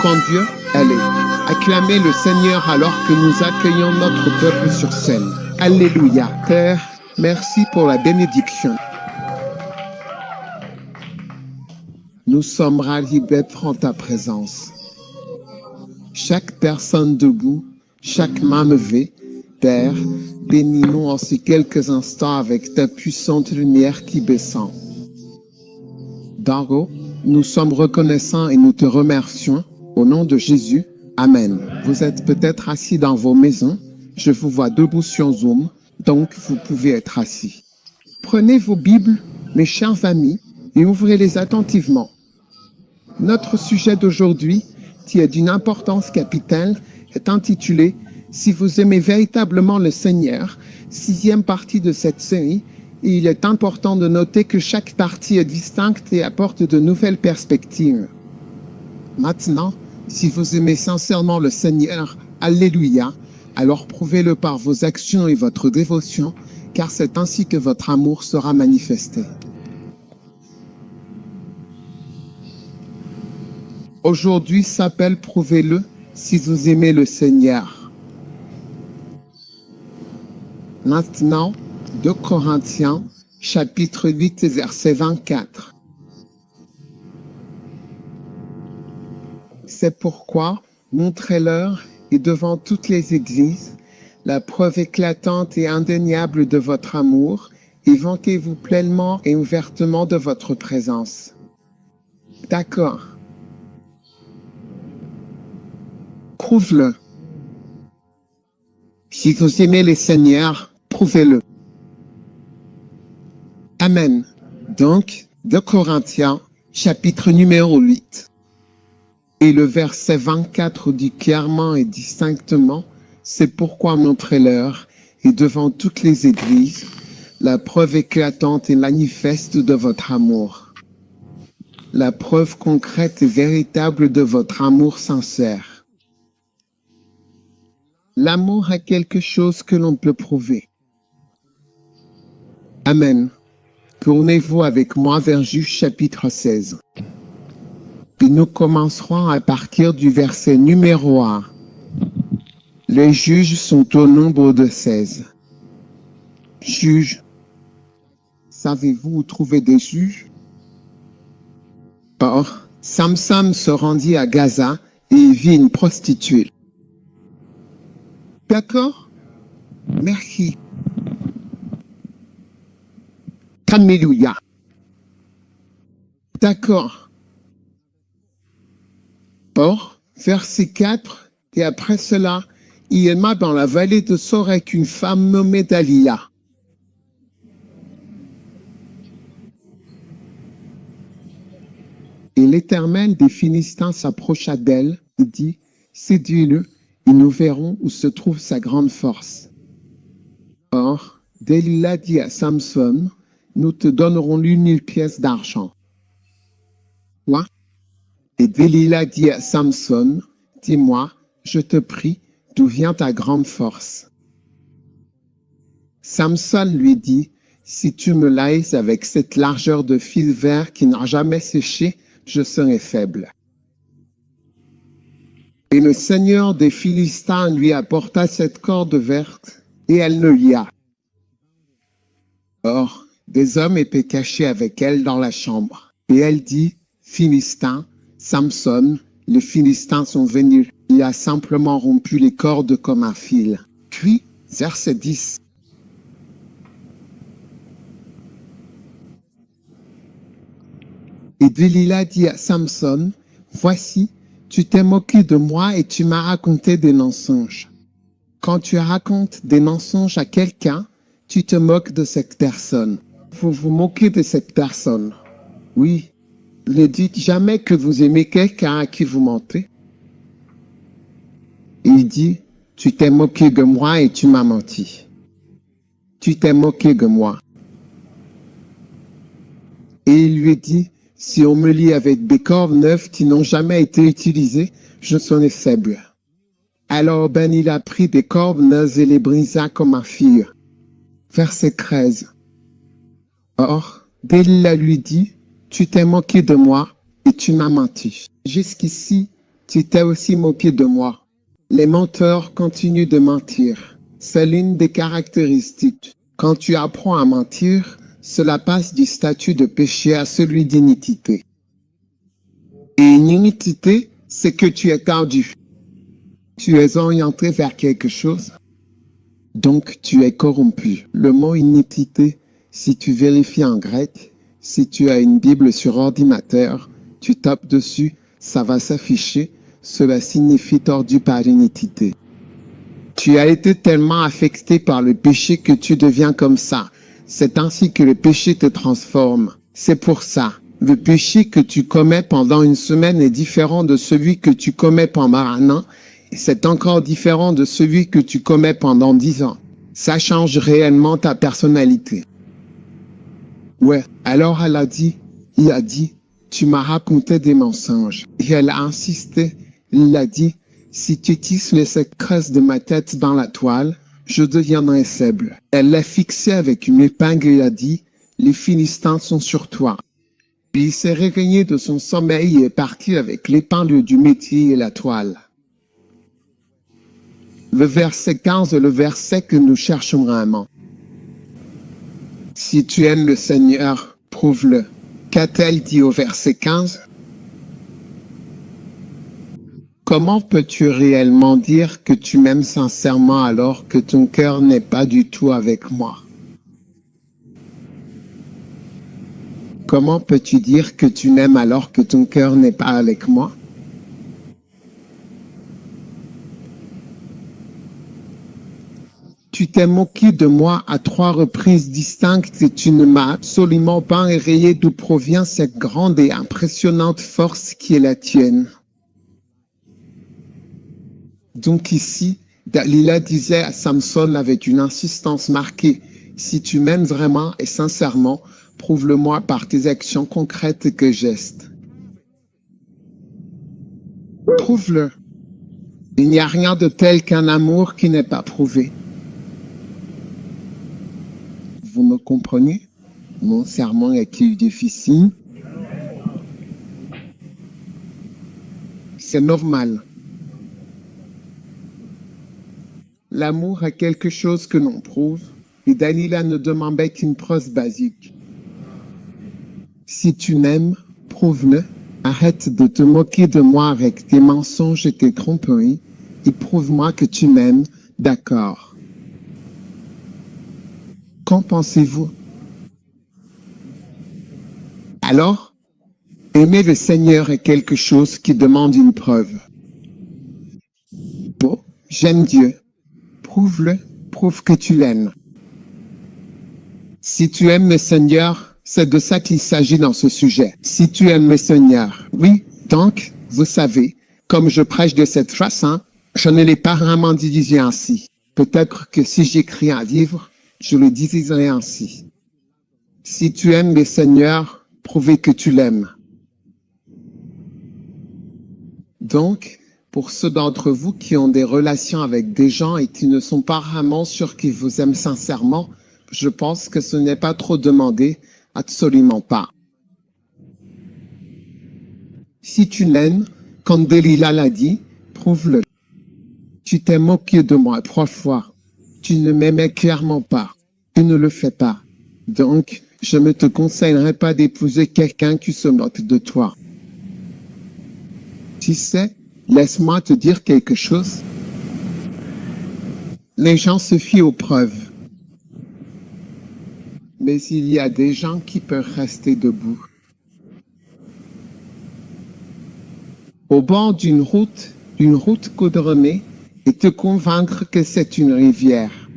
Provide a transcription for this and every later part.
qu'en Dieu, allez, acclamez le Seigneur alors que nous accueillons notre peuple sur scène. Alléluia. Père, merci pour la bénédiction. Nous sommes ravis d'être en ta présence. Chaque personne debout, chaque main levée, Père, bénis-nous en ces quelques instants avec ta puissante lumière qui descend. Dargo, nous sommes reconnaissants et nous te remercions. Au nom de Jésus, Amen. Vous êtes peut-être assis dans vos maisons. Je vous vois debout sur Zoom, donc vous pouvez être assis. Prenez vos Bibles, mes chers amis, et ouvrez-les attentivement. Notre sujet d'aujourd'hui, qui est d'une importance capitale, est intitulé « Si vous aimez véritablement le Seigneur », 6e partie de cette série, et il est important de noter que chaque partie est distincte et apporte de nouvelles perspectives. Maintenant, si vous aimez sincèrement le Seigneur, Alléluia, alors prouvez-le par vos actions et votre dévotion, car c'est ainsi que votre amour sera manifesté. Aujourd'hui s'appelle « Prouvez-le si vous aimez le Seigneur ». Maintenant, 2 Corinthiens, chapitre 8, verset 24. C'est pourquoi, montrez-leur et devant toutes les églises, la preuve éclatante et indéniable de votre amour, et vantez-vous pleinement et ouvertement de votre présence. D'accord. Prouve-le. Si vous aimez le Seigneur, prouvez-le. Amen. Donc, 2 Corinthiens, chapitre numéro 8. Et le verset 24 dit clairement et distinctement, c'est pourquoi montrez-leur, et devant toutes les églises, la preuve éclatante et manifeste de votre amour. La preuve concrète et véritable de votre amour sincère. L'amour est quelque chose que l'on peut prouver. Amen. Tournez-vous avec moi vers Juge chapitre 16. Et nous commencerons à partir du verset numéro 1. Les juges sont au nombre de 16. Juges. Savez-vous où trouver des juges? Or, Samson se rendit à Gaza et y vit une prostituée. D'accord? Merci. Alléluia. D'accord. Or, verset 4, et après cela, il aima dans la vallée de Sorek une femme nommée Dalia. Et l'Éternel des Philistins s'approcha d'elle et dit, séduis-le, et nous verrons où se trouve sa grande force. Or, Delilah dit à Samson, nous te donnerons 1000 pièces d'argent. Quoi? Et Delilah dit à Samson, dis-moi, je te prie, d'où vient ta grande force? Samson lui dit, si tu me laisses avec cette largeur de fil vert qui n'a jamais séché, je serai faible. Et le Seigneur des Philistins lui apporta cette corde verte, et elle le lia. Or, des hommes étaient cachés avec elle dans la chambre. Et elle dit, Philistin, Samson, les Philistins sont venus. Il a simplement rompu les cordes comme un fil. Puis, verset 10. Et Delilah dit à Samson, voici, tu t'es moqué de moi et tu m'as raconté des mensonges. Quand tu racontes des mensonges à quelqu'un, tu te moques de cette personne. Vous vous moquez de cette personne. Oui, ne dites jamais que vous aimez quelqu'un à qui vous mentez. Il dit, tu t'es moqué de moi et tu m'as menti. Tu t'es moqué de moi. Et il lui dit, si on me lie avec des cordes neuves qui n'ont jamais été utilisées, je serai faible. Alors il a pris des cordes neuves et les brisa comme un fil. Verset 13. Or, Delilah lui dit, tu t'es moqué de moi et tu m'as menti. Jusqu'ici, Tu t'es aussi moqué de moi. Les menteurs continuent de mentir. C'est l'une des caractéristiques. Quand tu apprends à mentir, cela passe du statut de péché à celui d'iniquité. Et une iniquité, c'est que tu es tordu. Tu es orienté vers quelque chose, donc tu es corrompu. Le mot iniquité, si tu vérifies en grec, si tu as une Bible sur ordinateur, tu tapes dessus, ça va s'afficher, cela signifie tordu par iniquité. Tu as été tellement affecté par le péché que tu deviens comme ça. C'est ainsi que le péché te transforme. C'est pour ça. Le péché que tu commets pendant une semaine est différent de celui que tu commets pendant un an. Et c'est encore différent de celui que tu commets pendant 10 ans. Ça change réellement ta personnalité. Ouais, alors il a dit, tu m'as raconté des mensonges. Et elle a insisté, il a dit, si tu tisses les secrets de ma tête dans la toile, je deviendrai faible. Elle l'a fixé avec une épingle et a dit, les Philistins sont sur toi. Puis il s'est réveillé de son sommeil et est parti avec l'épingle du métier et la toile. Le verset 15 est le verset que nous cherchons vraiment. Si tu aimes le Seigneur, prouve-le. Qu'a-t-elle dit au verset 15? Comment peux-tu réellement dire que tu m'aimes sincèrement alors que ton cœur n'est pas du tout avec moi? Comment peux-tu dire que tu m'aimes alors que ton cœur n'est pas avec moi? Tu t'es moqué de moi à 3 reprises distinctes et tu ne m'as absolument pas éveillé d'où provient cette grande et impressionnante force qui est la tienne. Donc ici, Dalila disait à Samson avec une insistance marquée, si tu m'aimes vraiment et sincèrement, prouve-le-moi par tes actions concrètes et gestes. Prouve-le. Il n'y a rien de tel qu'un amour qui n'est pas prouvé. Vous me comprenez? Mon sermon est-il difficile? C'est normal. L'amour est quelque chose que l'on prouve, et Dalila ne demandait qu'une preuve basique. Si tu m'aimes, prouve-le. Arrête de te moquer de moi avec tes mensonges et tes tromperies, et prouve-moi que tu m'aimes, d'accord. Qu'en pensez-vous? Alors, aimer le Seigneur est quelque chose qui demande une preuve. Bon, j'aime Dieu. Prouve-le, prouve que tu l'aimes. Si tu aimes le Seigneur, c'est de ça qu'il s'agit dans ce sujet. Si tu aimes le Seigneur, oui, donc, vous savez, comme je prêche de cette façon, je ne l'ai pas vraiment divisé ainsi. Peut-être que si j'écris un livre, je le diviserai ainsi. Si tu aimes le Seigneur, prouvez que tu l'aimes. Donc, pour ceux d'entre vous qui ont des relations avec des gens et qui ne sont pas vraiment sûrs qu'ils vous aiment sincèrement, je pense que ce n'est pas trop demandé, absolument pas. Si tu l'aimes, comme Dalila l'a dit, prouve-le. Tu t'es moqué de moi 3 fois. Tu ne m'aimais clairement pas. Tu ne le fais pas. Donc, je ne te conseillerais pas d'épouser quelqu'un qui se moque de toi. Tu sais, laisse-moi te dire quelque chose. Les gens se fient aux preuves. Mais il y a des gens qui peuvent rester debout. Au bord d'une route goudronnée, et te convaincre que c'est une rivière.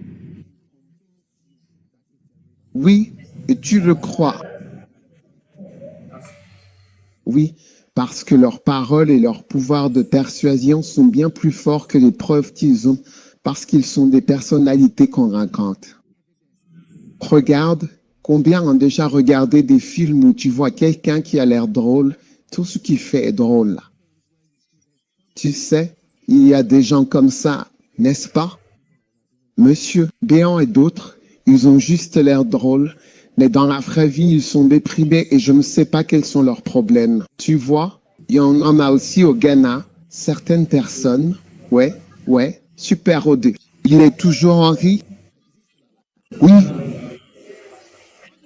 Oui, et tu le crois. Oui, parce que leurs paroles et leur pouvoir de persuasion sont bien plus forts que les preuves qu'ils ont, parce qu'ils sont des personnalités convaincantes. Regarde, combien ont déjà regardé des films où tu vois quelqu'un qui a l'air drôle, tout ce qu'il fait est drôle. Tu sais, il y a des gens comme ça, n'est-ce pas? Monsieur Béant et d'autres, ils ont juste l'air drôles, mais dans la vraie vie, ils sont déprimés et je ne sais pas quels sont leurs problèmes. Tu vois, il y en a aussi au Ghana, Certaines personnes, ouais, super rodé. Il est toujours Henri? Oui,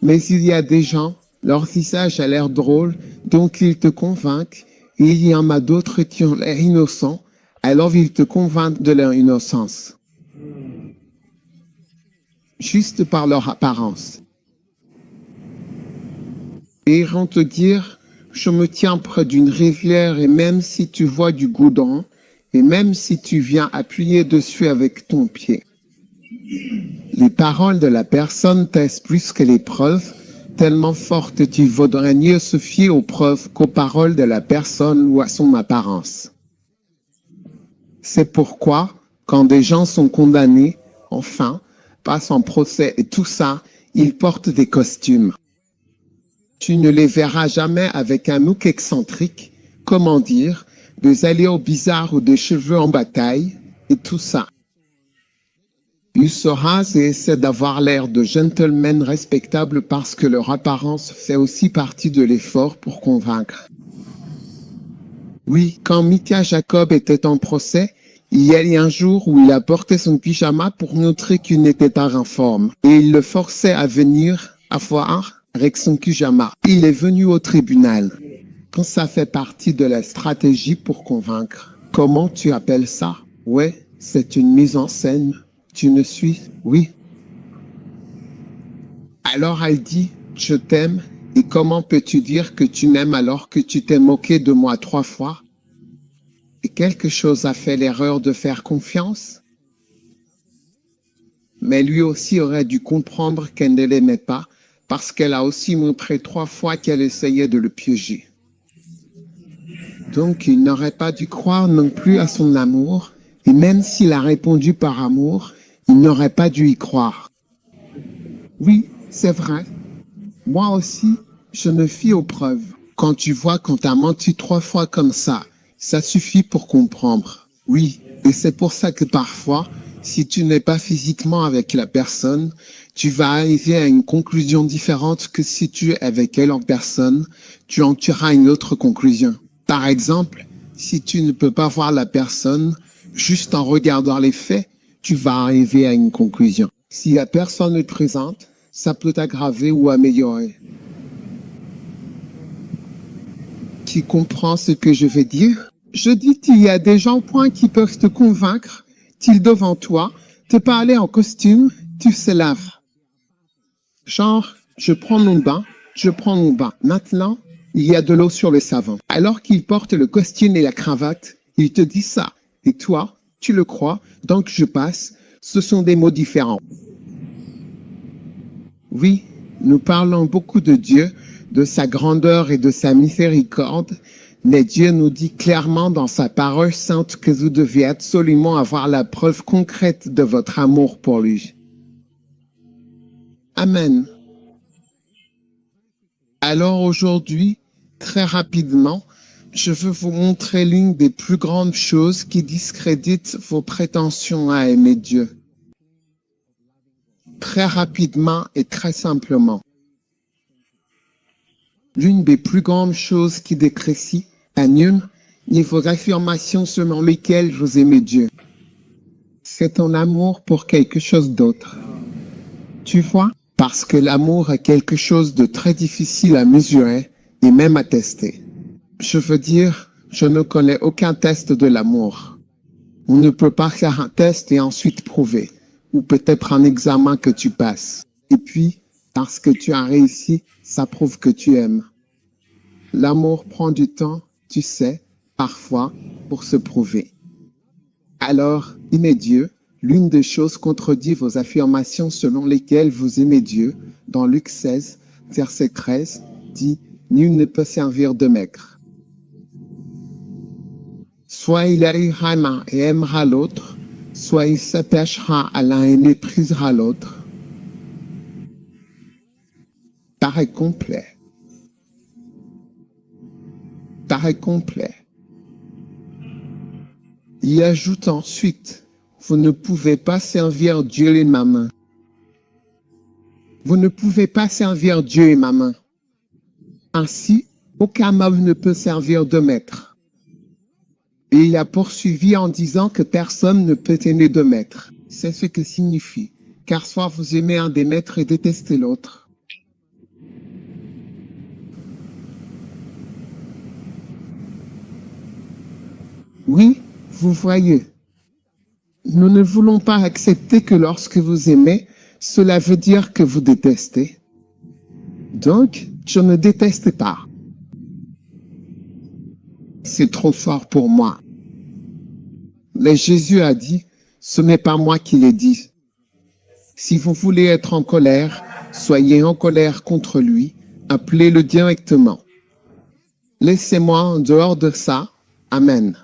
mais il y a des gens, leur visage a l'air drôle, donc ils te convainquent, et il y en a d'autres qui ont l'air innocents, alors ils te convainquent de leur innocence. Juste par leur apparence. Et ils vont te dire, je me tiens près d'une rivière et même si tu vois du goudron, et même si tu viens appuyer dessus avec ton pied, les paroles de la personne pèsent plus que les preuves, tellement fortes qu'il vaudrait mieux se fier aux preuves qu'aux paroles de la personne ou à son apparence. C'est pourquoi, quand des gens sont condamnés, enfin, passent en procès et tout ça, ils portent des costumes. Tu ne les verras jamais avec un look excentrique, comment dire, des allures bizarres ou des cheveux en bataille, et tout ça. Ils se rasent et essaient d'avoir l'air de gentlemen respectables parce que leur apparence fait aussi partie de l'effort pour convaincre. Oui, quand Mika Jacob était en procès, il y a eu un jour où il a porté son pyjama pour montrer qu'il n'était pas en forme. Et il le forçait à venir à voir avec son pyjama. Il est venu au tribunal. Quand ça fait partie de la stratégie pour convaincre. Comment tu appelles ça? Ouais, c'est une mise en scène. Tu me suis? Oui. Alors elle dit, je t'aime. Et comment peux-tu dire que tu m'aimes alors que tu t'es moqué de moi 3 fois? Et quelque chose a fait l'erreur de faire confiance? Mais lui aussi aurait dû comprendre qu'elle ne l'aimait pas parce qu'elle a aussi montré 3 fois qu'elle essayait de le piéger. Donc il n'aurait pas dû croire non plus à son amour, et même s'il a répondu par amour, il n'aurait pas dû y croire. Oui, c'est vrai. Moi aussi, je me fie aux preuves. Quand tu vois qu'on t'a menti 3 fois comme ça suffit pour comprendre. Oui, et c'est pour ça que parfois, si tu n'es pas physiquement avec la personne, tu vas arriver à une conclusion différente que si tu es avec elle en personne, tu en tireras une autre conclusion. Par exemple, si tu ne peux pas voir la personne, juste en regardant les faits, tu vas arriver à une conclusion. Si la personne est présente, ça peut aggraver ou améliorer. Qui comprend ce que je vais dire? Je dis qu'il y a des gens point qui peuvent te convaincre qu'ils devant toi, te parler en costume, tu se laves. Genre, je prends mon bain. Maintenant, il y a de l'eau sur le savon. Alors qu'il porte le costume et la cravate, il te dit ça. Et toi, tu le crois, donc je passe. Ce sont des mots différents. Oui, nous parlons beaucoup de Dieu, de sa grandeur et de sa miséricorde, mais Dieu nous dit clairement dans sa parole sainte que vous devez absolument avoir la preuve concrète de votre amour pour lui. Amen. Alors aujourd'hui, très rapidement, je veux vous montrer l'une des plus grandes choses qui discréditent vos prétentions à aimer Dieu. Très rapidement et très simplement. L'une des plus grandes choses qui décrécit, annule, et vos affirmations selon lesquelles vous aimez Dieu. C'est ton amour pour quelque chose d'autre. Tu vois, parce que l'amour est quelque chose de très difficile à mesurer et même à tester. Je veux dire, je ne connais aucun test de l'amour. On ne peut pas faire un test et ensuite prouver, ou peut-être un examen que tu passes. Et puis, parce que tu as réussi, ça prouve que tu aimes. L'amour prend du temps, tu sais, parfois, pour se prouver. Alors, aimer Dieu, l'une des choses contredit vos affirmations selon lesquelles vous aimez Dieu, dans Luc 16, verset 13, dit « Nul ne peut servir de maître ». Soit il haïra l'un et aimera l'autre, soit il s'attachera à l'un et méprisera l'autre. Paraît complet. Paraît complet. Il ajoute ensuite, vous ne pouvez pas servir Dieu et ma main. Vous ne pouvez pas servir Dieu et ma main. Ainsi, aucun homme ne peut servir de maître. Et il a poursuivi en disant que personne ne peut aimer deux maîtres. C'est ce que signifie. Car soit vous aimez un des maîtres et détestez l'autre. Oui, vous voyez. Nous ne voulons pas accepter que lorsque vous aimez, cela veut dire que vous détestez. Donc, je ne déteste pas. C'est trop fort pour moi. Mais Jésus a dit, ce n'est pas moi qui l'ai dit. Si vous voulez être en colère, soyez en colère contre lui, appelez-le directement. Laissez-moi en dehors de ça. Amen.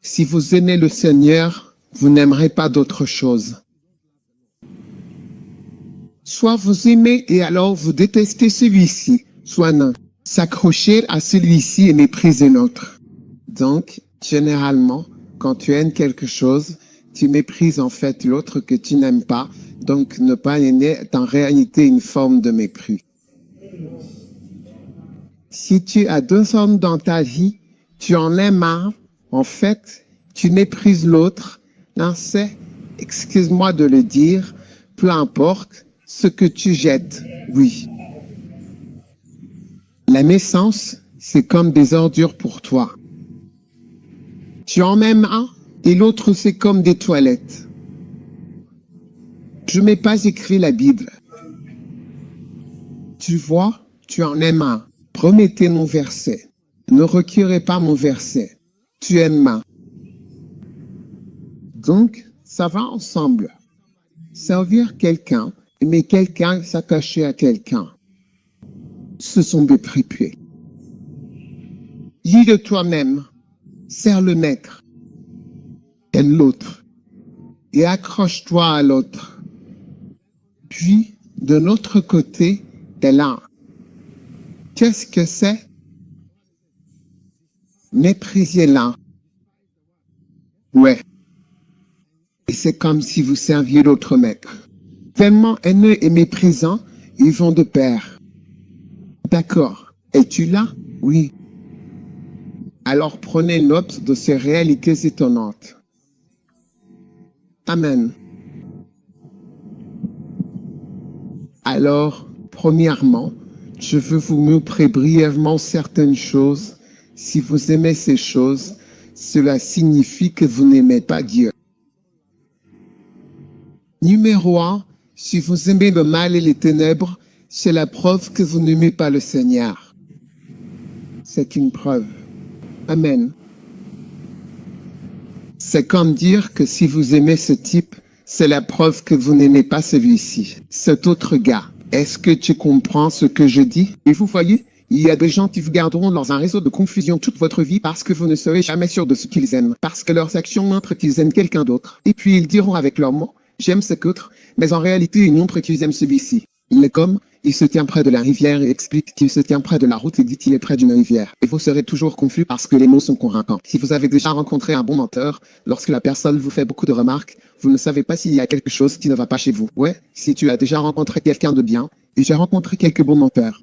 Si vous aimez le Seigneur, vous n'aimerez pas d'autre chose. Soit vous aimez et alors vous détestez celui-ci, soit non. S'accrocher à celui-ci et mépriser l'autre. Donc, généralement, quand tu aimes quelque chose, tu méprises en fait l'autre que tu n'aimes pas. Donc, ne pas aimer est en réalité une forme de mépris. Si tu as deux hommes dans ta vie, tu en aimes un, en fait, tu méprises l'autre. Non, c'est, excuse-moi de le dire, peu importe ce que tu jettes, oui. La méchanceté, c'est comme des ordures pour toi. Tu en aimes un et l'autre c'est comme des toilettes. Je n'ai pas écrit la Bible. Tu vois, tu en aimes un. Promettez mon verset. Ne reculez pas mon verset. Tu aimes un. Donc, ça va ensemble. Servir quelqu'un, aimer quelqu'un, s'attacher à quelqu'un. Ce sont des prépués. Dis de toi-même, sers le maître, aime l'autre, et accroche-toi à l'autre. Puis, de l'autre côté, t'es là. Qu'est-ce que c'est? Mépriser l'un. Ouais. Et c'est comme si vous serviez l'autre maître. Tellement haineux et méprisant, ils vont de pair. D'accord. Es-tu là? Oui. Alors prenez note de ces réalités étonnantes. Amen. Alors, premièrement, je veux vous montrer brièvement certaines choses. Si vous aimez ces choses, cela signifie que vous n'aimez pas Dieu. Numéro 1, si vous aimez le mal et les ténèbres, c'est la preuve que vous n'aimez pas le Seigneur. C'est une preuve. Amen. C'est comme dire que si vous aimez ce type, c'est la preuve que vous n'aimez pas celui-ci, cet autre gars. Est-ce que tu comprends ce que je dis? Et vous voyez, il y a des gens qui vous garderont dans un réseau de confusion toute votre vie parce que vous ne serez jamais sûr de ce qu'ils aiment, parce que leurs actions montrent qu'ils aiment quelqu'un d'autre. Et puis ils diront avec leurs mots, j'aime cet autre, mais en réalité ils montrent qu'ils aiment celui-ci. Il est comme, il se tient près de la rivière et explique qu'il se tient près de la route et dit qu'il est près d'une rivière. Et vous serez toujours confus parce que les mots sont convaincants. Si vous avez déjà rencontré un bon menteur, lorsque la personne vous fait beaucoup de remarques, vous ne savez pas s'il y a quelque chose qui ne va pas chez vous. Ouais, si tu as déjà rencontré quelqu'un de bien, et j'ai rencontré quelques bons menteurs.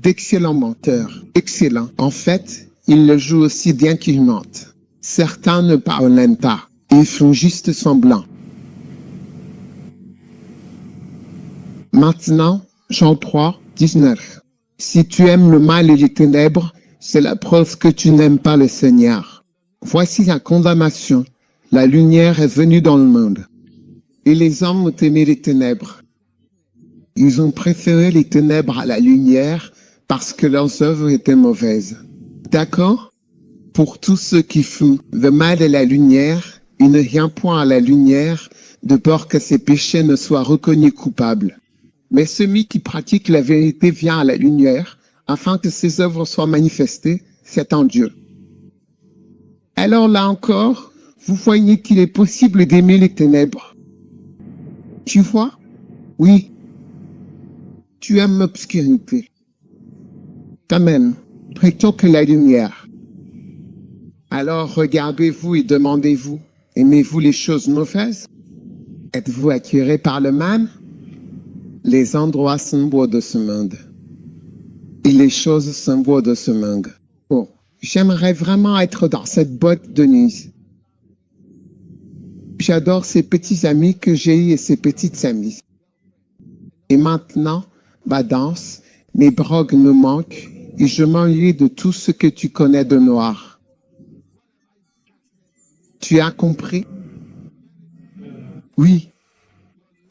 D'excellents menteurs. Excellents. En fait, ils le jouent aussi bien qu'ils mentent. Certains ne parlent pas. Ils font juste semblant. Maintenant, Jean 3, 19. Si tu aimes le mal et les ténèbres, c'est la preuve que tu n'aimes pas le Seigneur. Voici la condamnation. La lumière est venue dans le monde. Et les hommes ont aimé les ténèbres. Ils ont préféré les ténèbres à la lumière parce que leurs œuvres étaient mauvaises. D'accord? Pour tous ceux qui font le mal et la lumière, il ne vient point à la lumière de peur que ses péchés ne soient reconnus coupables. Mais celui qui pratique la vérité vient à la lumière, afin que ses œuvres soient manifestées, c'est en Dieu. Alors là encore, vous voyez qu'il est possible d'aimer les ténèbres. Tu vois? Oui. Tu aimes l'obscurité. Amen. Plutôt que la lumière. Alors regardez-vous et demandez-vous, aimez-vous les choses mauvaises? Êtes-vous attiré par le mal? Les endroits sont beaux de ce monde. Et les choses sont beaux de ce monde. Oh, J'aimerais vraiment être dans cette boîte de nuit. J'adore ces petits amis que j'ai eus et ces petites amies. Et maintenant, ma danse, mes brogues me manquent et je m'ennuie de tout ce que tu connais de noir. Tu as compris? Oui.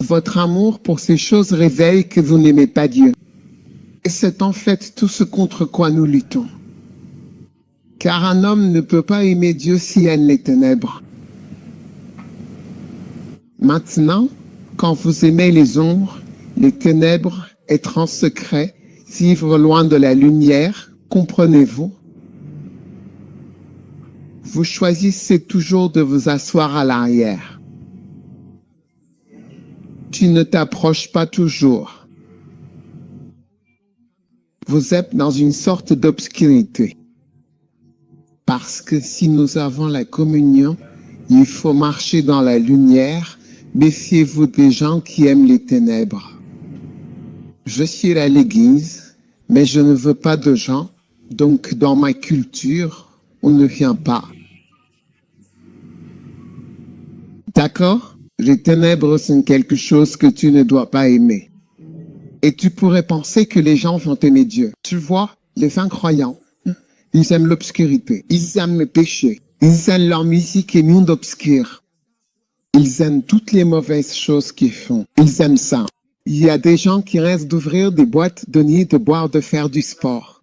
Votre amour pour ces choses révèle que vous n'aimez pas Dieu. Et c'est en fait tout ce contre quoi nous luttons. Car un homme ne peut pas aimer Dieu s'il aime les ténèbres. Maintenant, quand vous aimez les ombres, les ténèbres, être en secret, vivre loin de la lumière, comprenez-vous? Vous choisissez toujours de vous asseoir à l'arrière. Tu ne t'approches pas toujours. Vous êtes dans une sorte d'obscurité. Parce que si nous avons la communion, il faut marcher dans la lumière. Méfiez-vous des gens qui aiment les ténèbres. Je suis à l'église, mais je ne veux pas de gens, donc dans ma culture, on ne vient pas. D'accord? Les ténèbres sont quelque chose que tu ne dois pas aimer. Et tu pourrais penser que les gens vont aimer Dieu. Tu vois, les incroyants, ils aiment l'obscurité, ils aiment le péché, ils aiment leur musique et monde obscur. Ils aiment toutes les mauvaises choses qu'ils font. Ils aiment ça. Il y a des gens qui restent d'ouvrir des boîtes de nuit, de boire, de faire du sport.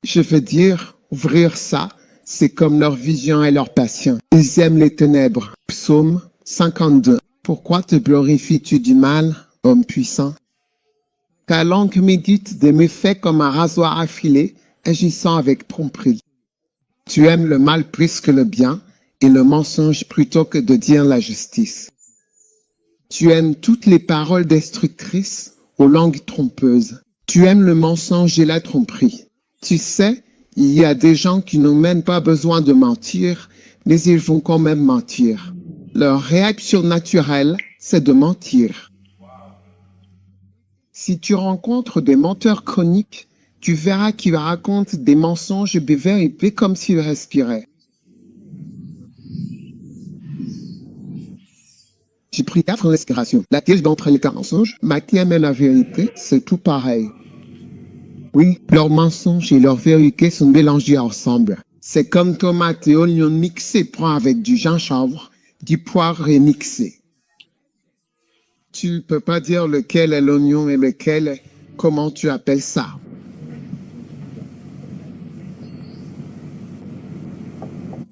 Je veux dire, ouvrir ça, c'est comme leur vision et leur passion. Ils aiment les ténèbres. Psaume 52. Pourquoi te glorifies-tu du mal, homme puissant? Ta langue médite des méfaits comme un rasoir affilé, agissant avec tromperie. Tu aimes le mal plus que le bien, et le mensonge plutôt que de dire la justice. Tu aimes toutes les paroles destructrices aux langues trompeuses. Tu aimes le mensonge et la tromperie. Tu sais, il y a des gens qui n'ont même pas besoin de mentir, mais ils vont quand même mentir. Leur réaction naturelle, c'est de mentir. Si tu rencontres des menteurs chroniques, tu verras qu'ils racontent des mensonges buvés et peu comme s'ils respiraient. J'ai pris 4 respirations. Laquelle d'entre les 4 mensonges, Mathieu et la vérité, c'est tout pareil. Oui, leurs mensonges et leur vérité sont mélangés ensemble. C'est comme tomates et oignons mixés point avec du gingembre, du poivre remixé. Tu peux pas dire lequel est l'oignon et lequel est... Comment tu appelles ça?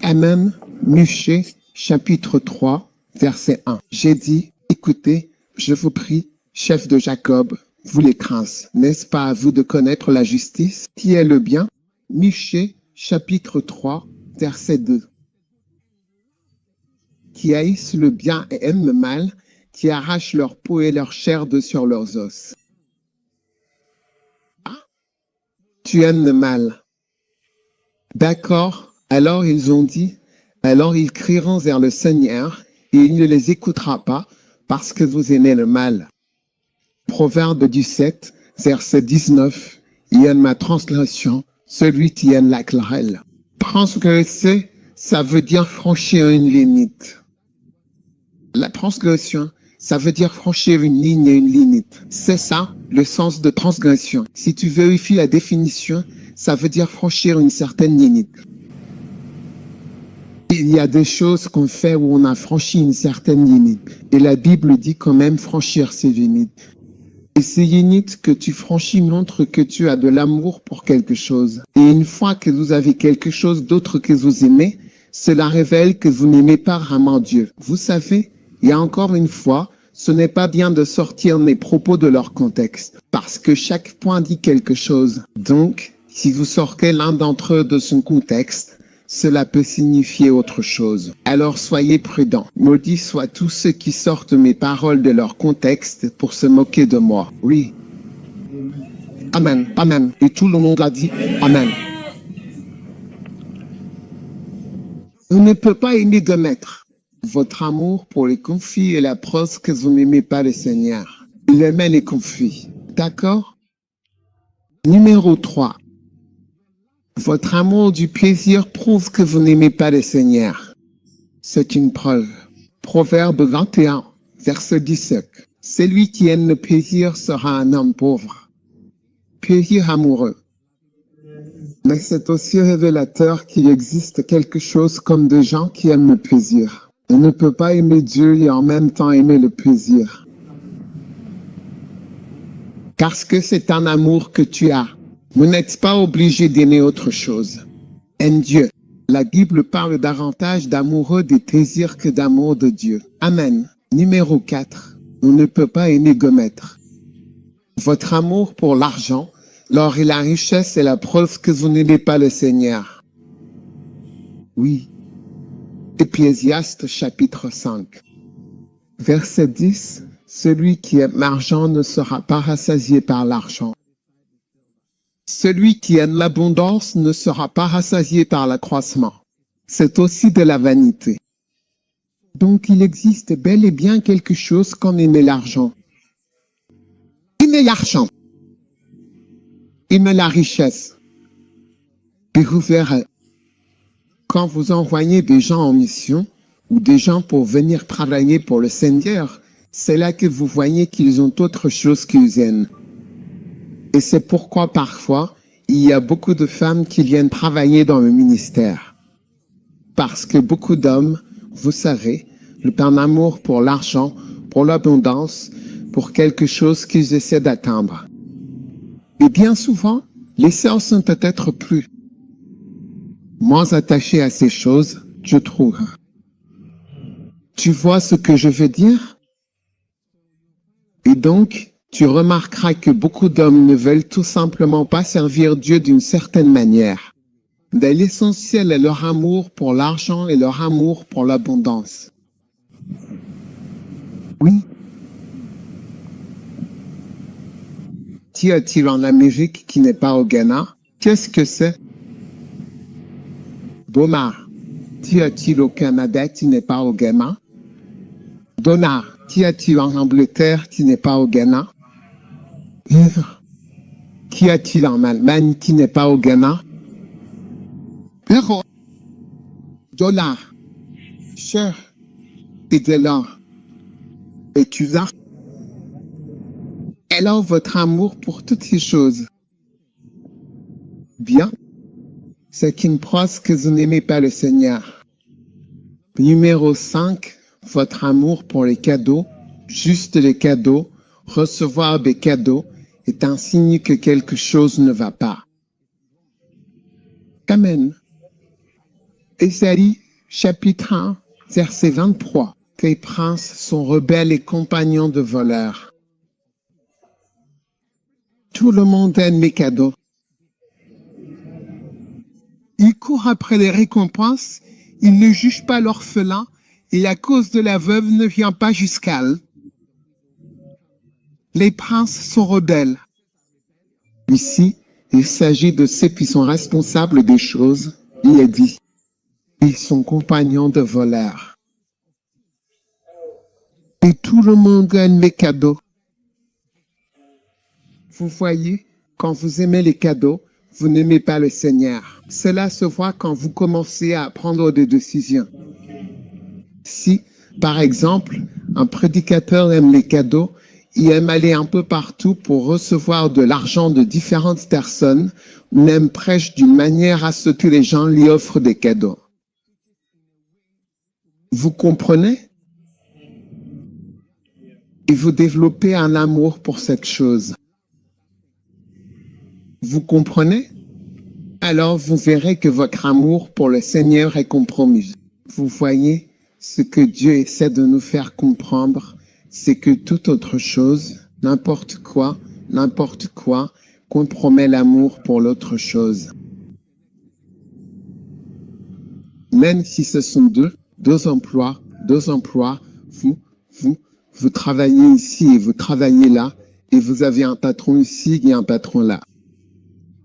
Amen, Michée, chapitre 3, verset 1. J'ai dit, écoutez, je vous prie, chef de Jacob, vous les princes, n'est-ce pas à vous de connaître la justice? Qui est le bien? Michée, chapitre 3, verset 2. Qui haïssent le bien et aiment le mal, qui arrachent leur peau et leur chair de sur leurs os. Ah, tu aimes le mal. D'accord, alors ils ont dit, alors ils crieront vers le Seigneur, et il ne les écoutera pas, parce que vous aimez le mal. Proverbe 17, verset 19, il y a ma translation, celui qui aime la querelle. Transgresser, ça veut dire franchir une limite. La transgression, ça veut dire franchir une ligne et une limite. C'est ça, le sens de transgression. Si tu vérifies la définition, ça veut dire franchir une certaine limite. Il y a des choses qu'on fait où on a franchi une certaine limite. Et la Bible dit quand même franchir ces limites. Et ces limites que tu franchis montrent que tu as de l'amour pour quelque chose. Et une fois que vous avez quelque chose d'autre que vous aimez, cela révèle que vous n'aimez pas vraiment Dieu. Vous savez, il y a encore une fois, ce n'est pas bien de sortir mes propos de leur contexte, parce que chaque point dit quelque chose. Donc, si vous sortez l'un d'entre eux de son contexte, cela peut signifier autre chose. Alors soyez prudents. Maudits soient tous ceux qui sortent mes paroles de leur contexte pour se moquer de moi. Oui. Amen. Amen. Et tout le monde a dit Amen. On ne peut pas aimer deux maîtres. Votre amour pour les conflits est la preuve que vous n'aimez pas le Seigneur. Il aimait les conflits. D'accord? Numéro 3. Votre amour du plaisir prouve que vous n'aimez pas le Seigneur. C'est une preuve. Proverbe 21, verset 17. Celui qui aime le plaisir sera un homme pauvre. Plaisir amoureux. Mais c'est aussi révélateur qu'il existe quelque chose comme des gens qui aiment le plaisir. On ne peut pas aimer Dieu et en même temps aimer le plaisir. Parce que c'est un amour que tu as. Vous n'êtes pas obligé d'aimer autre chose. Aime Dieu. La Bible parle davantage d'amoureux des plaisirs que d'amour de Dieu. Amen. Numéro 4. On ne peut pas aimer Gomaître. Votre amour pour l'argent, l'or et la richesse est la preuve que vous n'aimez pas le Seigneur. Oui. Ecclésiaste chapitre 5. Verset 10. Celui qui aime l'argent ne sera pas rassasié par l'argent. Celui qui aime l'abondance ne sera pas rassasié par l'accroissement. C'est aussi de la vanité. Donc il existe bel et bien quelque chose comme aimer l'argent. Aimer l'argent. Aimer la richesse. Et vous verrez, quand vous envoyez des gens en mission, ou des gens pour venir travailler pour le Seigneur, c'est là que vous voyez qu'ils ont autre chose qu'ils aiment. Et c'est pourquoi parfois, il y a beaucoup de femmes qui viennent travailler dans le ministère. Parce que beaucoup d'hommes, vous savez, un amour pour l'argent, pour l'abondance, pour quelque chose qu'ils essaient d'atteindre. Et bien souvent, les sœurs sont peut-être plus moins attachées à ces choses, je trouve. Tu vois ce que je veux dire? Et donc, tu remarqueras que beaucoup d'hommes ne veulent tout simplement pas servir Dieu d'une certaine manière. Mais l'essentiel est leur amour pour l'argent et leur amour pour l'abondance. Oui. Qu'y a-t-il en Amérique qui n'est pas au Ghana? Qu'est-ce que c'est? Dollar. Qu'y a-t-il au Canada qui n'est pas au Ghana? Dollar. Qu'y a-t-il en Angleterre qui n'est pas au Ghana? Qu'y a-t-il en Allemagne qui n'est pas au Ghana? Euro. Dollar. Cher. Et de l'or. Et tu as. Alors votre amour pour toutes ces choses. Bien. C'est une preuve que vous n'aimez pas le Seigneur. Numéro 5. Votre amour pour les cadeaux, juste les cadeaux, recevoir des cadeaux, est un signe que quelque chose ne va pas. Amen. Ésaïe, chapitre 1, verset 23. Les princes sont rebelles et compagnons de voleurs. Tout le monde aime mes cadeaux. Ils courent après les récompenses, ils ne jugent pas l'orphelin, et la cause de la veuve ne vient pas jusqu'à eux. Les princes sont rebelles. Ici, il s'agit de ceux qui sont responsables des choses. Il est dit, ils sont compagnons de voleurs. Et tout le monde aime les cadeaux. Vous voyez, quand vous aimez les cadeaux, vous n'aimez pas le Seigneur. Cela se voit quand vous commencez à prendre des décisions. Si, par exemple, un prédicateur aime les cadeaux, il aime aller un peu partout pour recevoir de l'argent de différentes personnes, ou même prêche d'une manière à ce que les gens lui offrent des cadeaux. Vous comprenez? Et vous développez un amour pour cette chose. Vous comprenez? Alors vous verrez que votre amour pour le Seigneur est compromis. Vous voyez, ce que Dieu essaie de nous faire comprendre, c'est que toute autre chose, n'importe quoi, compromet l'amour pour l'autre chose. Même si ce sont deux emplois, vous travaillez ici et vous travaillez là, et vous avez un patron ici et un patron là.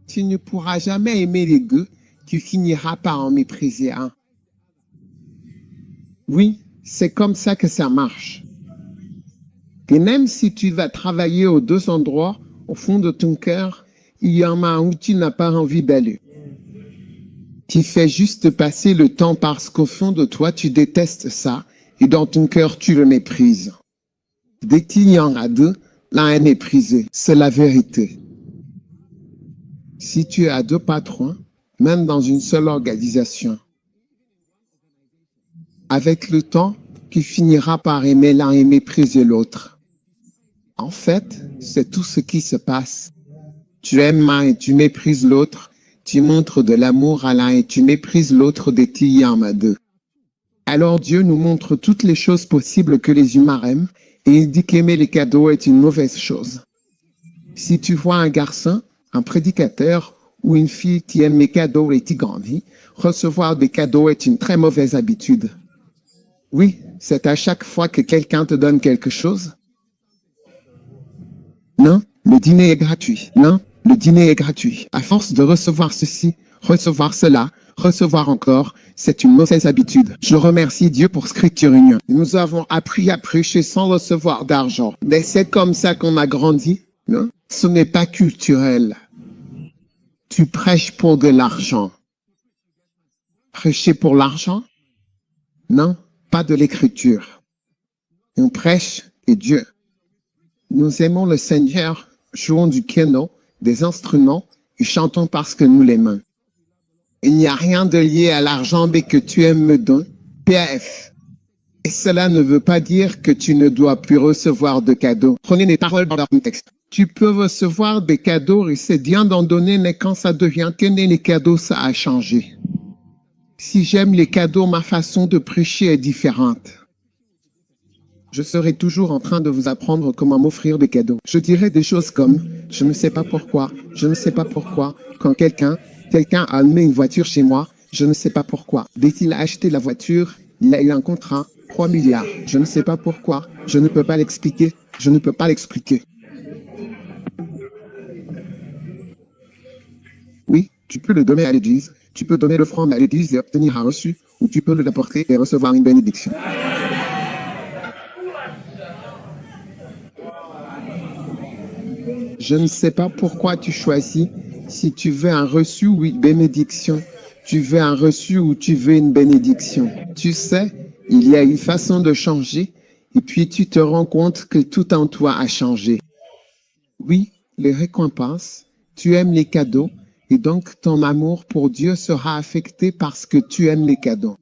Tu ne pourras jamais aimer les deux, tu finiras par en mépriser un. Oui, c'est comme ça que ça marche. Et même si tu vas travailler aux deux endroits, au fond de ton cœur, il y en a un où tu n'as pas envie d'aller. qui fait juste passer le temps parce qu'au fond de toi, tu détestes ça et dans ton cœur, tu le méprises. Dès qu'il y en a deux, l'un est méprisé. C'est la vérité. Si tu as deux patrons, même dans une seule organisation, avec le temps, tu finiras par aimer l'un et mépriser l'autre. En fait, c'est tout ce qui se passe. Tu aimes l'un et tu méprises l'autre. Tu montres de l'amour à l'un et tu méprises l'autre dès qu'il y en a deux. Alors Dieu nous montre toutes les choses possibles que les humains aiment et il dit qu'aimer les cadeaux est une mauvaise chose. Si tu vois un garçon, un prédicateur ou une fille qui aime les cadeaux et qui grandit, recevoir des cadeaux est une très mauvaise habitude. Oui, c'est à chaque fois que quelqu'un te donne quelque chose. Non, le dîner est gratuit. Non, le dîner est gratuit. À force de recevoir ceci, recevoir cela, recevoir encore, c'est une mauvaise habitude. Je remercie Dieu pour Scripture Union. Nous avons appris à prêcher sans recevoir d'argent. Mais c'est comme ça qu'on a grandi. Non? Ce n'est pas culturel. Tu prêches pour de l'argent. Prêcher pour l'argent? Non, pas de l'écriture. On prêche et Dieu. Nous aimons le Seigneur, jouons du piano, des instruments et chantons parce que nous l'aimons. Il n'y a rien de lié à l'argent mais que tu aimes me donner. PAF. Et cela ne veut pas dire que tu ne dois plus recevoir de cadeaux. Prenez les paroles dans leur contexte. Tu peux recevoir des cadeaux et c'est bien d'en donner, mais quand ça devient tenir les cadeaux, ça a changé. Si j'aime les cadeaux, ma façon de prêcher est différente. Je serai toujours en train de vous apprendre comment m'offrir des cadeaux. Je dirai des choses comme « je ne sais pas pourquoi, je ne sais pas pourquoi ». Quand quelqu'un a amené une voiture chez moi, je ne sais pas pourquoi. Dès qu'il a acheté la voiture, il a eu un contrat, 3 milliards. Je ne sais pas pourquoi, je ne peux pas l'expliquer, je ne peux pas l'expliquer. Oui, tu peux le donner à l'église, tu peux donner l'offrande à l'église et obtenir un reçu, ou tu peux l'apporter et recevoir une bénédiction. Je ne sais pas pourquoi tu choisis si tu veux un reçu ou une bénédiction. Tu veux un reçu ou tu veux une bénédiction. Tu sais, il y a une façon de changer et puis tu te rends compte que tout en toi a changé. Oui, les récompenses, tu aimes les cadeaux et donc ton amour pour Dieu sera affecté parce que tu aimes les cadeaux.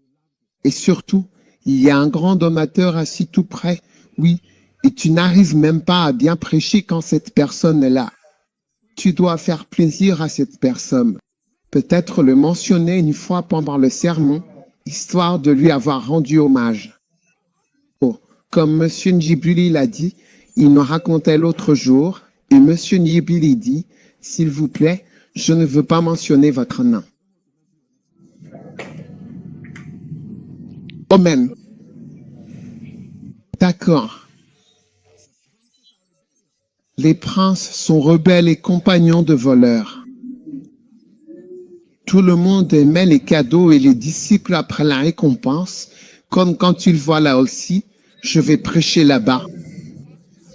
Et surtout, il y a un grand donateur assis tout près, oui, et tu n'arrives même pas à bien prêcher quand cette personne est là. Tu dois faire plaisir à cette personne. Peut-être le mentionner une fois pendant le sermon, histoire de lui avoir rendu hommage. Oh, comme M. Njibuli l'a dit, il nous racontait l'autre jour, et M. Njibuli dit, « S'il vous plaît, je ne veux pas mentionner votre nom. » Amen. D'accord. Les princes sont rebelles et compagnons de voleurs. Tout le monde aimait les cadeaux et les disciples après la récompense, comme quand ils voient là aussi, je vais prêcher là-bas.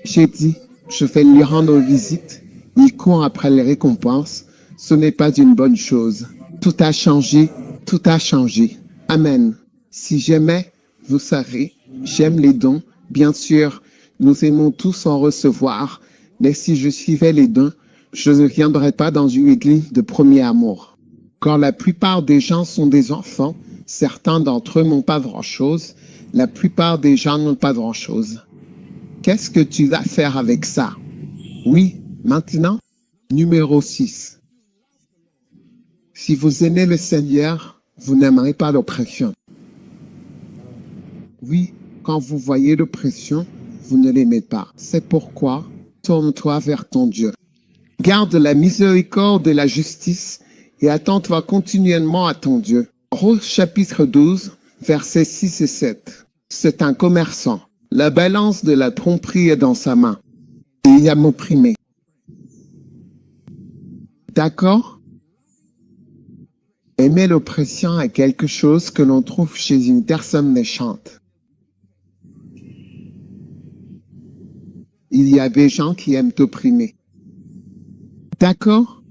J'ai dit, je vais lui rendre visite. Il court après les récompenses. Ce n'est pas une bonne chose. Tout a changé, tout a changé. Amen. Si j'aimais, vous savez, j'aime les dons. Bien sûr, nous aimons tous en recevoir. Mais si je suivais les dons, je ne viendrais pas dans une église de premier amour. Quand la plupart des gens sont des enfants, certains d'entre eux n'ont pas grand-chose. La plupart des gens n'ont pas grand-chose. Qu'est-ce que tu vas faire avec ça? Oui, maintenant, numéro 6. Si vous aimez le Seigneur, vous n'aimerez pas l'oppression. Oui, quand vous voyez l'oppression, vous ne l'aimez pas. C'est pourquoi, tourne-toi vers ton Dieu. Garde la miséricorde et la justice et attends-toi continuellement à ton Dieu. Rose chapitre 12, versets 6 et 7. C'est un commerçant. La balance de la tromperie est dans sa main. Et il a m'opprimé. D'accord? Aimer l'oppression est quelque chose que l'on trouve chez une personne méchante. Il y a des gens qui aiment t'opprimer. D'accord?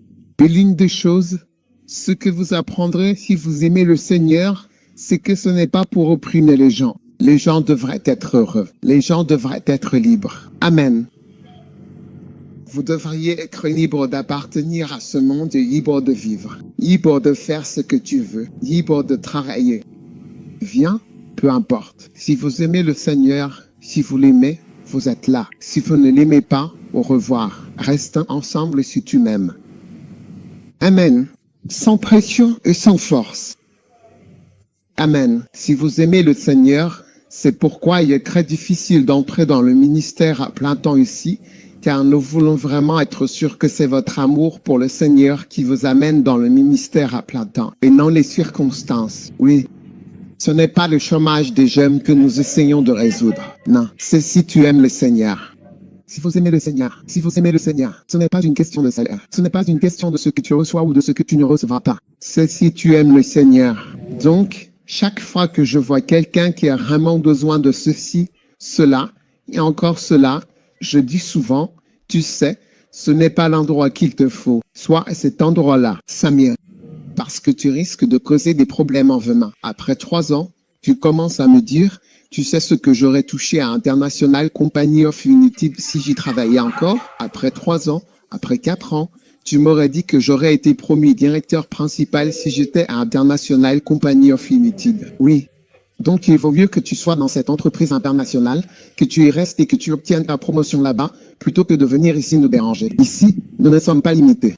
Et l'une des choses Ce que vous apprendrez si vous aimez le Seigneur, c'est que ce n'est pas pour opprimer les gens. Les gens devraient être heureux. Les gens devraient être libres. Amen. Vous devriez être libre d'appartenir à ce monde et libre de vivre. Libre de faire ce que tu veux. Libre de travailler. Viens, peu importe. Si vous aimez le Seigneur, si vous l'aimez, vous êtes là. Si vous ne l'aimez pas, au revoir. Restons ensemble si tu m'aimes. Amen. Sans pression et sans force. Amen. Si vous aimez le Seigneur, c'est pourquoi il est très difficile d'entrer dans le ministère à plein temps ici, car nous voulons vraiment être sûrs que c'est votre amour pour le Seigneur qui vous amène dans le ministère à plein temps, et non les circonstances. Oui. Ce n'est pas le chômage des jeunes que nous essayons de résoudre. Non, c'est si tu aimes le Seigneur. Si vous aimez le Seigneur, si vous aimez le Seigneur, ce n'est pas une question de salaire. Ce n'est pas une question de ce que tu reçois ou de ce que tu ne recevras pas. C'est si tu aimes le Seigneur. Donc, chaque fois que je vois quelqu'un qui a vraiment besoin de ceci, cela, et encore cela, je dis souvent, tu sais, ce n'est pas l'endroit qu'il te faut. Sois à cet endroit-là, Samir. Parce que tu risques de causer des problèmes en venant. Après 3 ans, tu commences à me dire, tu sais ce que j'aurais touché à International Company of Unity si j'y travaillais encore. Après 3 ans, après 4 ans, tu m'aurais dit que j'aurais été promu directeur principal si j'étais à International Company of Unity. Oui. Donc, il vaut mieux que tu sois dans cette entreprise internationale, que tu y restes et que tu obtiennes ta promotion là-bas, plutôt que de venir ici nous déranger. Ici, nous ne sommes pas limités.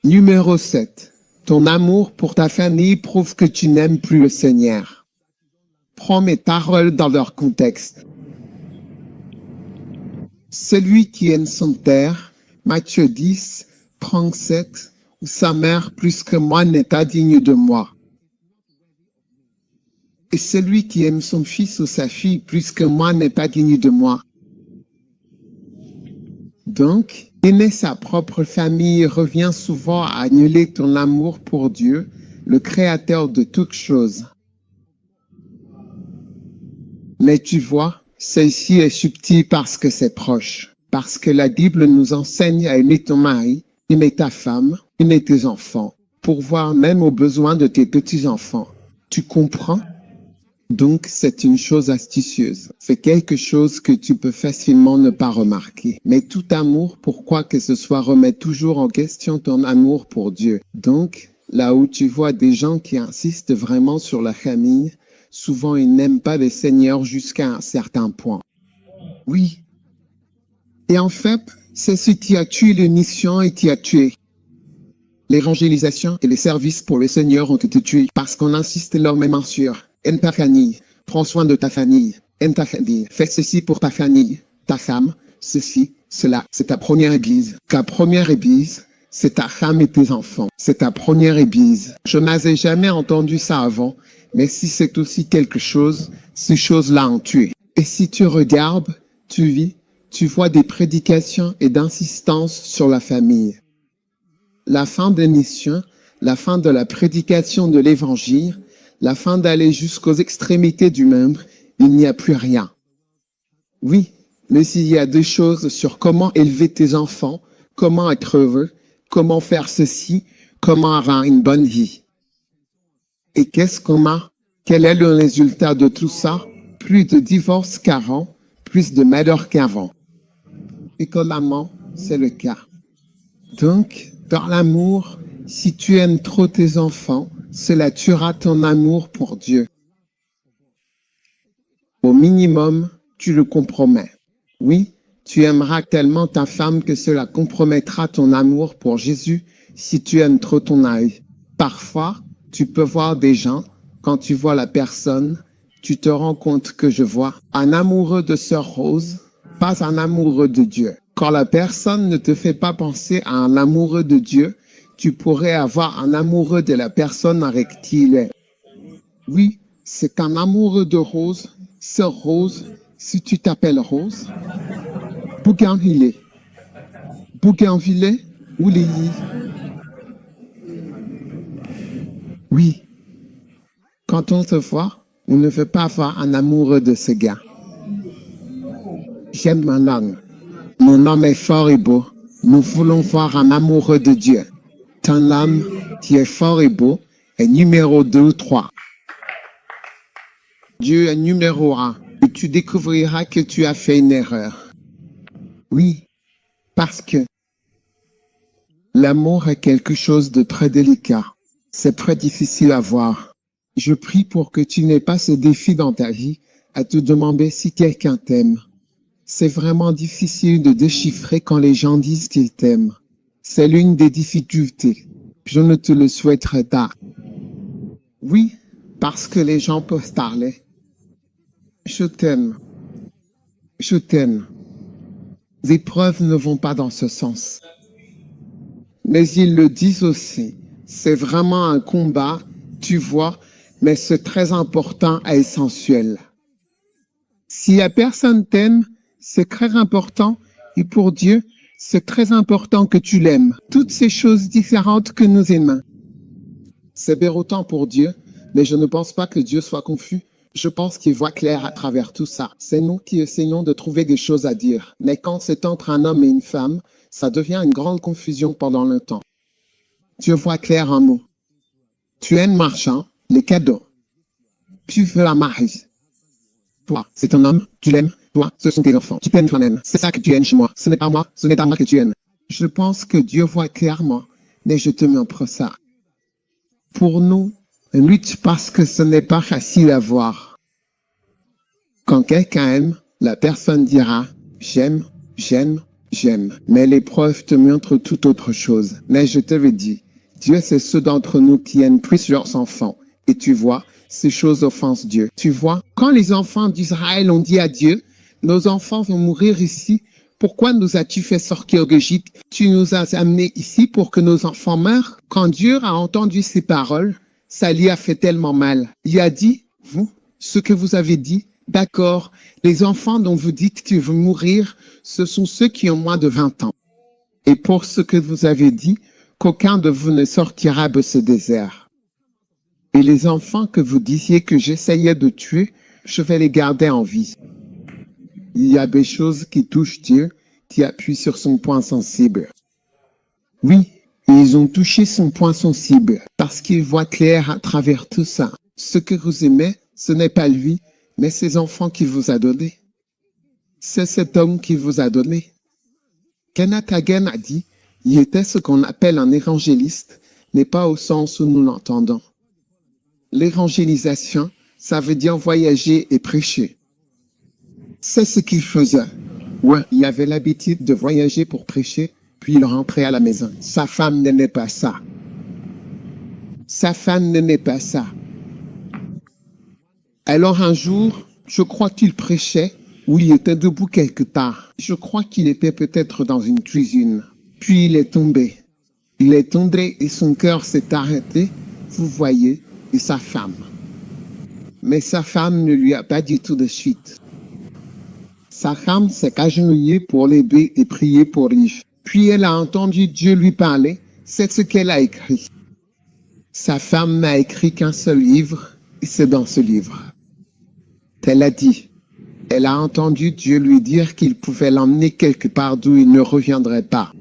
Numéro 7. Ton amour pour ta famille prouve que tu n'aimes plus le Seigneur. Prends mes paroles dans leur contexte. Celui qui aime son père, Matthieu 10, 37, ou sa mère plus que moi n'est pas digne de moi. Et celui qui aime son fils ou sa fille plus que moi n'est pas digne de moi. Donc, aimer sa propre famille revient souvent à annuler ton amour pour Dieu, le créateur de toutes choses. Mais tu vois, celle-ci est subtile parce que c'est proche. Parce que la Bible nous enseigne à aimer ton mari, aimer ta femme, aimer tes enfants, pourvoir même aux besoins de tes petits-enfants. Tu comprends? Donc, c'est une chose astucieuse. C'est quelque chose que tu peux facilement ne pas remarquer. Mais tout amour, pour quoi que ce soit, remet toujours en question ton amour pour Dieu. Donc, là où tu vois des gens qui insistent vraiment sur la famille, souvent ils n'aiment pas le Seigneur jusqu'à un certain point. Oui. Et en fait, c'est ce qui a tué les missions et qui a tué. L'évangélisation et les services pour le Seigneur ont été tués parce qu'on insiste énormément sur aime ta famille, prends soin de ta famille, aime ta famille, fais ceci pour ta famille, ta femme, ceci, cela. C'est ta première église. Ta première église, c'est ta femme et tes enfants. C'est ta première église. Je n'avais jamais entendu ça avant, mais si c'est aussi quelque chose, ces choses-là ont tué. Et si tu regardes, tu vis, tu vois des prédications et d'insistance sur la famille. La fin des missions, la fin de la prédication de l'évangile, la fin d'aller jusqu'aux extrémités du monde, il n'y a plus rien. Oui, mais il y a des choses sur comment élever tes enfants, comment être heureux, comment faire ceci, comment avoir une bonne vie. Et qu'est-ce qu'on a? Quel est le résultat de tout ça? Plus de divorces qu'avant, plus de malheurs qu'avant. Économiquement, c'est le cas. Donc, dans l'amour, si tu aimes trop tes enfants, cela tuera ton amour pour Dieu. Au minimum, tu le compromets. Oui, tu aimeras tellement ta femme que cela compromettra ton amour pour Jésus si tu aimes trop ton mari. Parfois, tu peux voir des gens, quand tu vois la personne, tu te rends compte que je vois un amoureux de Sœur Rose, pas un amoureux de Dieu. Quand la personne ne te fait pas penser à un amoureux de Dieu, tu pourrais avoir un amoureux de la personne avec qui il est. Oui, c'est un amoureux de Rose, Sœur Rose, si tu t'appelles Rose. Bougainvillé. Bougainvillé ou Lily. Oui. Quand on se voit, on ne veut pas avoir un amoureux de ce gars. J'aime mon homme. Mon homme est fort et beau. Nous voulons voir un amoureux de Dieu. Ton âme, qui est fort et beau, est numéro 2 ou 3. Dieu est numéro 1. Et tu découvriras que tu as fait une erreur. Oui, parce que l'amour est quelque chose de très délicat. C'est très difficile à voir. Je prie pour que tu n'aies pas ce défi dans ta vie à te demander si quelqu'un t'aime. C'est vraiment difficile de déchiffrer quand les gens disent qu'ils t'aiment. C'est l'une des difficultés. Je ne te le souhaiterais pas. Oui, parce que les gens peuvent parler. Je t'aime. Je t'aime. Les preuves ne vont pas dans ce sens. Mais ils le disent aussi. C'est vraiment un combat, tu vois, mais c'est très important et essentiel. Si la personne t'aime, c'est très important, et pour Dieu, c'est très important que tu l'aimes. Toutes ces choses différentes que nous aimons. C'est déroutant pour Dieu, mais je ne pense pas que Dieu soit confus. Je pense qu'il voit clair à travers tout ça. C'est nous qui essayons de trouver des choses à dire. Mais quand c'est entre un homme et une femme, ça devient une grande confusion pendant le temps. Dieu voit clair en nous. Tu aimes marchand, les cadeaux. Tu veux la marier. Toi, c'est ton homme, tu l'aimes. Toi, ce sont tes enfants. Tu t'aimes toi-même. C'est ça que tu aimes chez moi. Ce n'est pas moi, ce n'est pas moi que tu aimes. Je pense que Dieu voit clairement, mais je te montre ça. Pour nous, lutte parce que ce n'est pas facile à voir. Quand quelqu'un aime, la personne dira « j'aime, j'aime, j'aime ». Mais l'épreuve te montre tout autre chose. Mais je te le dis, Dieu c'est ceux d'entre nous qui aiment plusieurs enfants. Et tu vois, ces choses offensent Dieu. Tu vois, quand les enfants d'Israël ont dit à Dieu « nos enfants vont mourir ici, pourquoi nous as-tu fait sortir d'Égypte? Tu nous as amenés ici pour que nos enfants meurent. » Quand Dieu a entendu ces paroles, ça lui a fait tellement mal. Il a dit, vous, ce que vous avez dit, d'accord, les enfants dont vous dites qu'ils vont mourir, ce sont ceux qui ont moins de 20 ans. Et pour ce que vous avez dit, qu'aucun de vous ne sortira de ce désert. Et les enfants que vous disiez que j'essayais de tuer, je vais les garder en vie. Il y a des choses qui touchent Dieu, qui appuient sur son point sensible. Oui, ils ont touché son point sensible, parce qu'il voit clair à travers tout ça. Ce que vous aimez, ce n'est pas lui, mais ses enfants qu'il vous a donnés. C'est cet homme qui vous a donné. Kenneth Hagin a dit, il était ce qu'on appelle un évangéliste, mais pas au sens où nous l'entendons. L'évangélisation, ça veut dire voyager et prêcher. C'est ce qu'il faisait. Ouais, il avait l'habitude de voyager pour prêcher, puis il rentrait à la maison. Sa femme n'aimait pas ça. Sa femme n'aimait pas ça. Alors un jour, je crois qu'il prêchait, ou il était debout quelque part. Je crois qu'il était peut-être dans une cuisine. Puis il est tombé. Il est tombé et son cœur s'est arrêté, vous voyez, et sa femme. Mais sa femme ne lui a pas dit tout de suite. Sa femme s'est agenouillée pour l'aider et prier pour lui. Puis elle a entendu Dieu lui parler, c'est ce qu'elle a écrit. Sa femme n'a écrit qu'un seul livre, et c'est dans ce livre. Elle a dit, elle a entendu Dieu lui dire qu'il pouvait l'emmener quelque part d'où il ne reviendrait pas.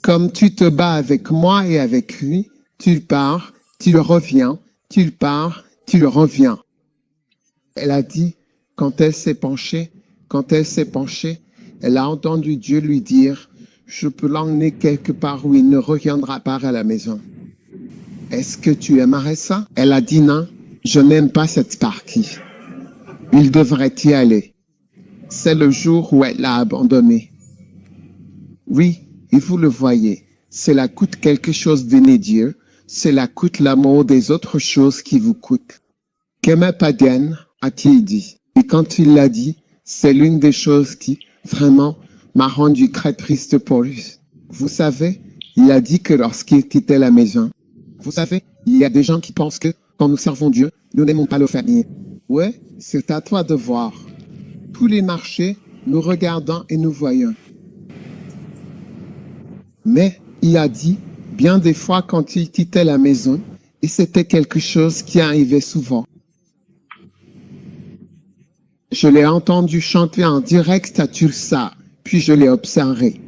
Comme tu te bats avec moi et avec lui, tu pars, tu reviens, tu pars, tu reviens. Elle a dit, quand elle s'est penchée, elle a entendu Dieu lui dire, je peux l'emmener quelque part où il ne reviendra pas à la maison. Est-ce que tu aimerais ça? Elle a dit non, je n'aime pas cette partie. Il devrait y aller. C'est le jour où elle l'a abandonné. Oui, et vous le voyez, cela coûte quelque chose d'aimer Dieu, cela coûte l'amour des autres choses qui vous coûtent. Kenneth Hagin a-t-il dit. Et quand il l'a dit, c'est l'une des choses qui, vraiment, m'a rendu très triste pour lui. Vous savez, il a dit que lorsqu'il quittait la maison, vous savez, il y a des gens qui pensent que, quand nous servons Dieu, nous n'aimons pas nos familles. Ouais, c'est à toi de voir. Tous les marchés, nous regardons et nous voyons. Mais il a dit, bien des fois quand il quittait la maison, et c'était quelque chose qui arrivait souvent. Je l'ai entendu chanter en direct à Tulsa, puis je l'ai observé.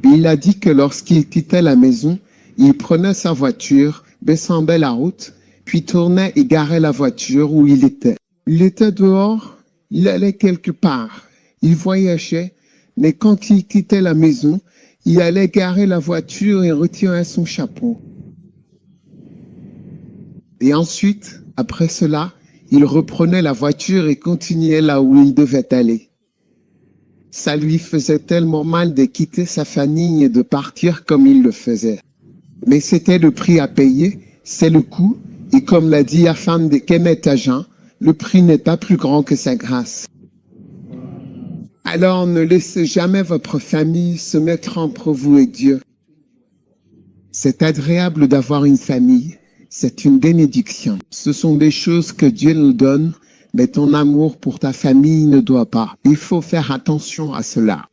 Et il a dit que lorsqu'il quittait la maison, il prenait sa voiture, descendait la route, puis tournait et garait la voiture où il était. Il était dehors, il allait quelque part, il voyageait, mais quand il quittait la maison, il allait garer la voiture et retirer son chapeau. Et ensuite, après cela, il reprenait la voiture et continuait là où il devait aller. Ça lui faisait tellement mal de quitter sa famille et de partir comme il le faisait. Mais c'était le prix à payer, c'est le coût, et comme l'a dit Afan de Kemet-Agen, le prix n'est pas plus grand que sa grâce. Alors ne laissez jamais votre famille se mettre entre vous et Dieu. C'est agréable d'avoir une famille, c'est une bénédiction. Ce sont des choses que Dieu nous donne, mais ton amour pour ta famille ne doit pas. Il faut faire attention à cela.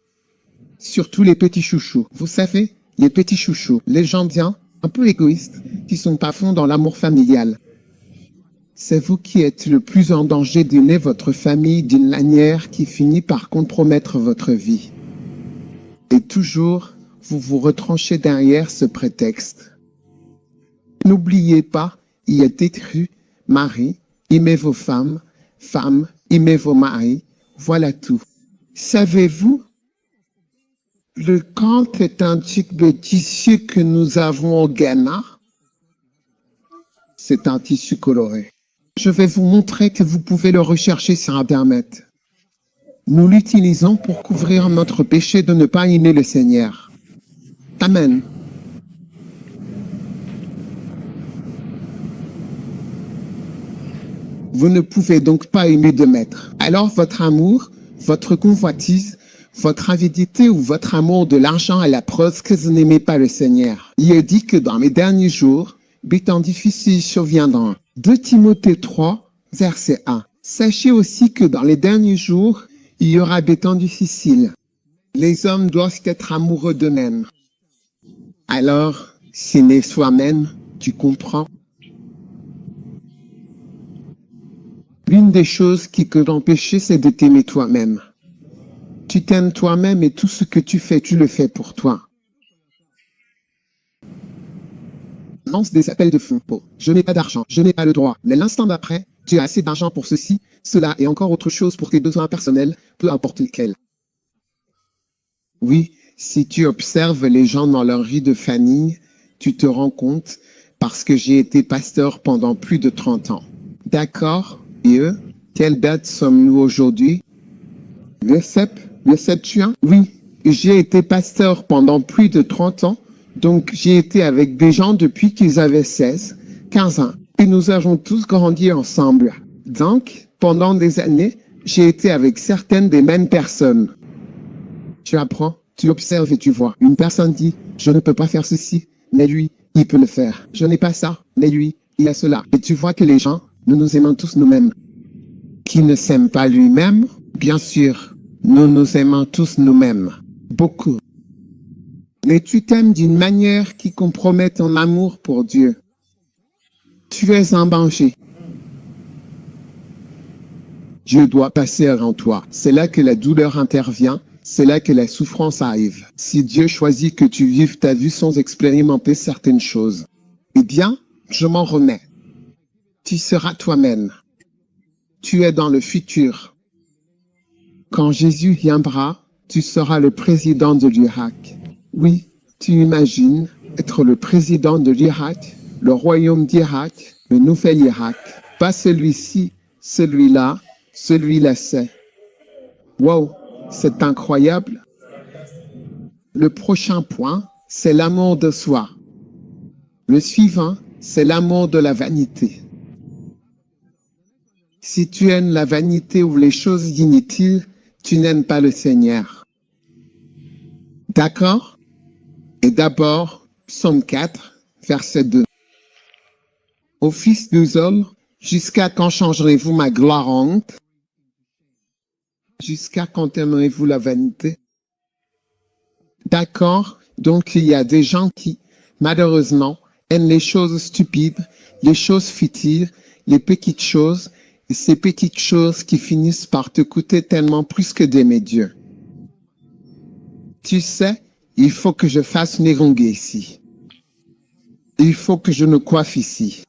Surtout les petits chouchous. Vous savez, les petits chouchous, les gens bien, un peu égoïstes, qui sont pas fonds dans l'amour familial. C'est vous qui êtes le plus en danger d'aimer votre famille d'une manière qui finit par compromettre votre vie. Et toujours, vous vous retranchez derrière ce prétexte. N'oubliez pas, il est écrit, mari, aimez vos femmes, femmes, aimez vos maris, voilà tout. Savez-vous, le conte est un type de tissu que nous avons au Ghana. C'est un tissu coloré. Je vais vous montrer que vous pouvez le rechercher sur Internet. Nous l'utilisons pour couvrir notre péché de ne pas aimer le Seigneur. Amen. Vous ne pouvez donc pas aimer de maître. Alors votre amour, votre convoitise, votre avidité ou votre amour de l'argent est la preuve que vous n'aimez pas le Seigneur. Il est dit que dans les derniers jours, des temps difficiles surviendront. 2 Timothée 3, verset 1. Sachez aussi que dans les derniers jours, il y aura des temps difficiles. Les hommes doivent être amoureux d'eux-mêmes. Alors, s'aimer soi-même, tu comprends? L'une des choses qui peut t'empêcher, c'est de t'aimer toi-même. Tu t'aimes toi-même et tout ce que tu fais, tu le fais pour toi. Lance des appels de fonds. Je n'ai pas d'argent, je n'ai pas le droit. Mais l'instant d'après, tu as assez d'argent pour ceci, cela et encore autre chose pour tes besoins personnels, peu importe lequel. Oui, si tu observes les gens dans leur vie de famille, tu te rends compte, parce que j'ai été pasteur pendant plus de 30 ans. D'accord? Et eux, quelle date sommes-nous aujourd'hui? Le 7 juin? Oui, j'ai été pasteur pendant plus de 30 ans. Donc, j'ai été avec des gens depuis qu'ils avaient 16, 15 ans. Et nous avons tous grandi ensemble. Donc, pendant des années, j'ai été avec certaines des mêmes personnes. Tu apprends, tu observes et tu vois. Une personne dit, je ne peux pas faire ceci, mais lui, il peut le faire. Je n'ai pas ça, mais lui, il a cela. Et tu vois que les gens, nous nous aimons tous nous-mêmes. Qui ne s'aime pas lui-même? Bien sûr, nous nous aimons tous nous-mêmes. Beaucoup. Mais tu t'aimes d'une manière qui compromet ton amour pour Dieu. Tu es en danger. Dieu doit passer avant toi. C'est là que la douleur intervient. C'est là que la souffrance arrive. Si Dieu choisit que tu vives ta vie sans expérimenter certaines choses, eh bien, je m'en remets. Tu seras toi-même. Tu es dans le futur. Quand Jésus viendra, tu seras le président de l'Irak. Oui, tu imagines être le président de l'Irak, le royaume d'Irak, le nouvel Irak. Pas celui-ci, celui-là, celui-là c'est. Wow, c'est incroyable. Le prochain point, c'est l'amour de soi. Le suivant, c'est l'amour de la vanité. Si tu aimes la vanité ou les choses inutiles, tu n'aimes pas le Seigneur. D'accord? Et d'abord, Psaume 4, verset 2. Ô fils des hommes, jusqu'à quand changerez-vous ma gloire en honte? Jusqu'à quand aimerez-vous la vanité? D'accord? Donc il y a des gens qui, malheureusement, aiment les choses stupides, les choses futiles, les petites choses, et ces petites choses qui finissent par te coûter tellement plus que d'aimer Dieu. Tu sais, Il faut que je fasse une érongue ici. Il faut que je me coiffe ici.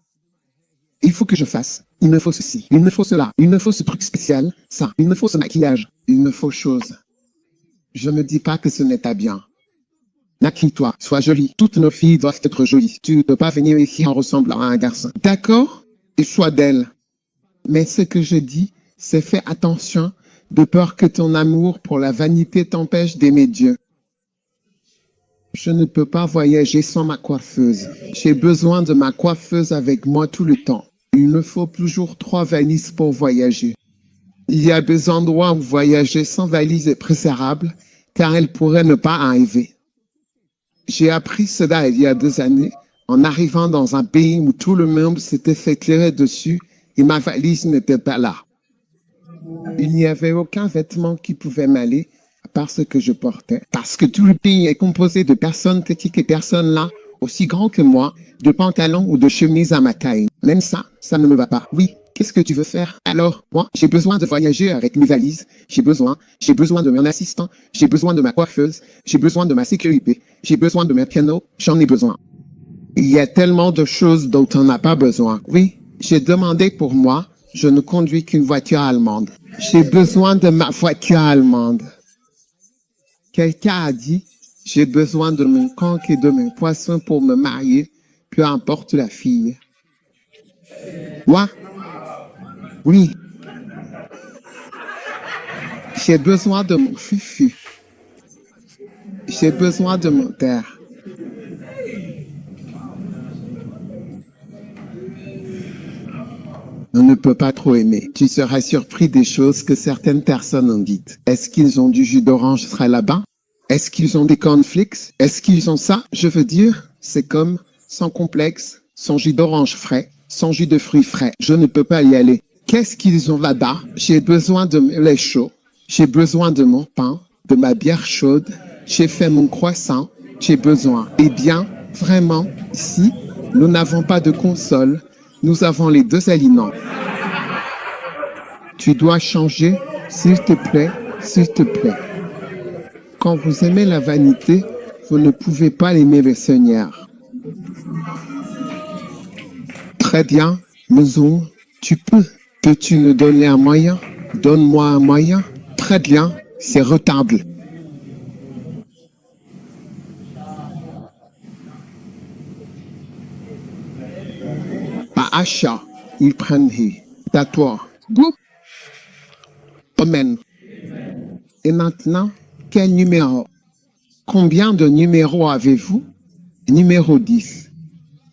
Il faut que je fasse. Il me faut ceci. Il me faut cela. Il me faut ce truc spécial. Ça. Il me faut ce maquillage. Il me faut chose. Je ne dis pas que ce n'est pas bien. Maquille-toi. Sois jolie. Toutes nos filles doivent être jolies. Tu ne peux pas venir ici en ressemblant à un garçon. D'accord? Et sois d'elle. Mais ce que je dis, c'est fais attention de peur que ton amour pour la vanité t'empêche d'aimer Dieu. Je ne peux pas voyager sans ma coiffeuse. J'ai besoin de ma coiffeuse avec moi tout le temps. Il me faut toujours 3 valises pour voyager. Il y a des endroits où voyager sans valise est préférable, car elle pourrait ne pas arriver. J'ai appris cela il y a 2 années, en arrivant dans un pays où tout le monde s'était fait tirer dessus et ma valise n'était pas là. Il n'y avait aucun vêtement qui pouvait m'aller, à part ce que je portais, parce que tout le pays est composé de personnes petites et personnes là, aussi grands que moi, de pantalons ou de chemises à ma taille. Même ça, ça ne me va pas. Oui, qu'est-ce que tu veux faire? Alors, moi, j'ai besoin de voyager avec mes valises. J'ai besoin de mon assistant. J'ai besoin de ma coiffeuse. J'ai besoin de ma sécurité. J'ai besoin de mes pianos. J'en ai besoin. Il y a tellement de choses dont on n'a pas besoin. Oui, j'ai demandé pour moi. Je ne conduis qu'une voiture allemande. J'ai besoin de ma voiture allemande. Quelqu'un a dit, j'ai besoin de mon conque et de mes poissons pour me marier, peu importe la fille. Moi? Oui. J'ai besoin de mon fufu. J'ai besoin de mon terre. On ne peut pas trop aimer. Tu seras surpris des choses que certaines personnes ont dites. Est-ce qu'ils ont du jus d'orange frais là-bas? Est-ce qu'ils ont des cornflakes? Est-ce qu'ils ont ça? Je veux dire, c'est comme, sans complexe, sans jus d'orange frais, sans jus de fruits frais. Je ne peux pas y aller. Qu'est-ce qu'ils ont là-bas? J'ai besoin de mon lait chaud. J'ai besoin de mon pain, de ma bière chaude. J'ai fait mon croissant. J'ai besoin. Eh bien, vraiment, ici, nous n'avons pas de console. Nous avons les 2 aliments. Tu dois changer, s'il te plaît, s'il te plaît. Quand vous aimez la vanité, vous ne pouvez pas aimer le Seigneur. Très bien, maison, tu peux. Peux-tu me donner un moyen? Donne-moi un moyen. Très bien, c'est retable. Achat, ils prennent tatouage. Go. Amen. Et maintenant, quel numéro? Combien de numéros avez-vous? Numéro 10.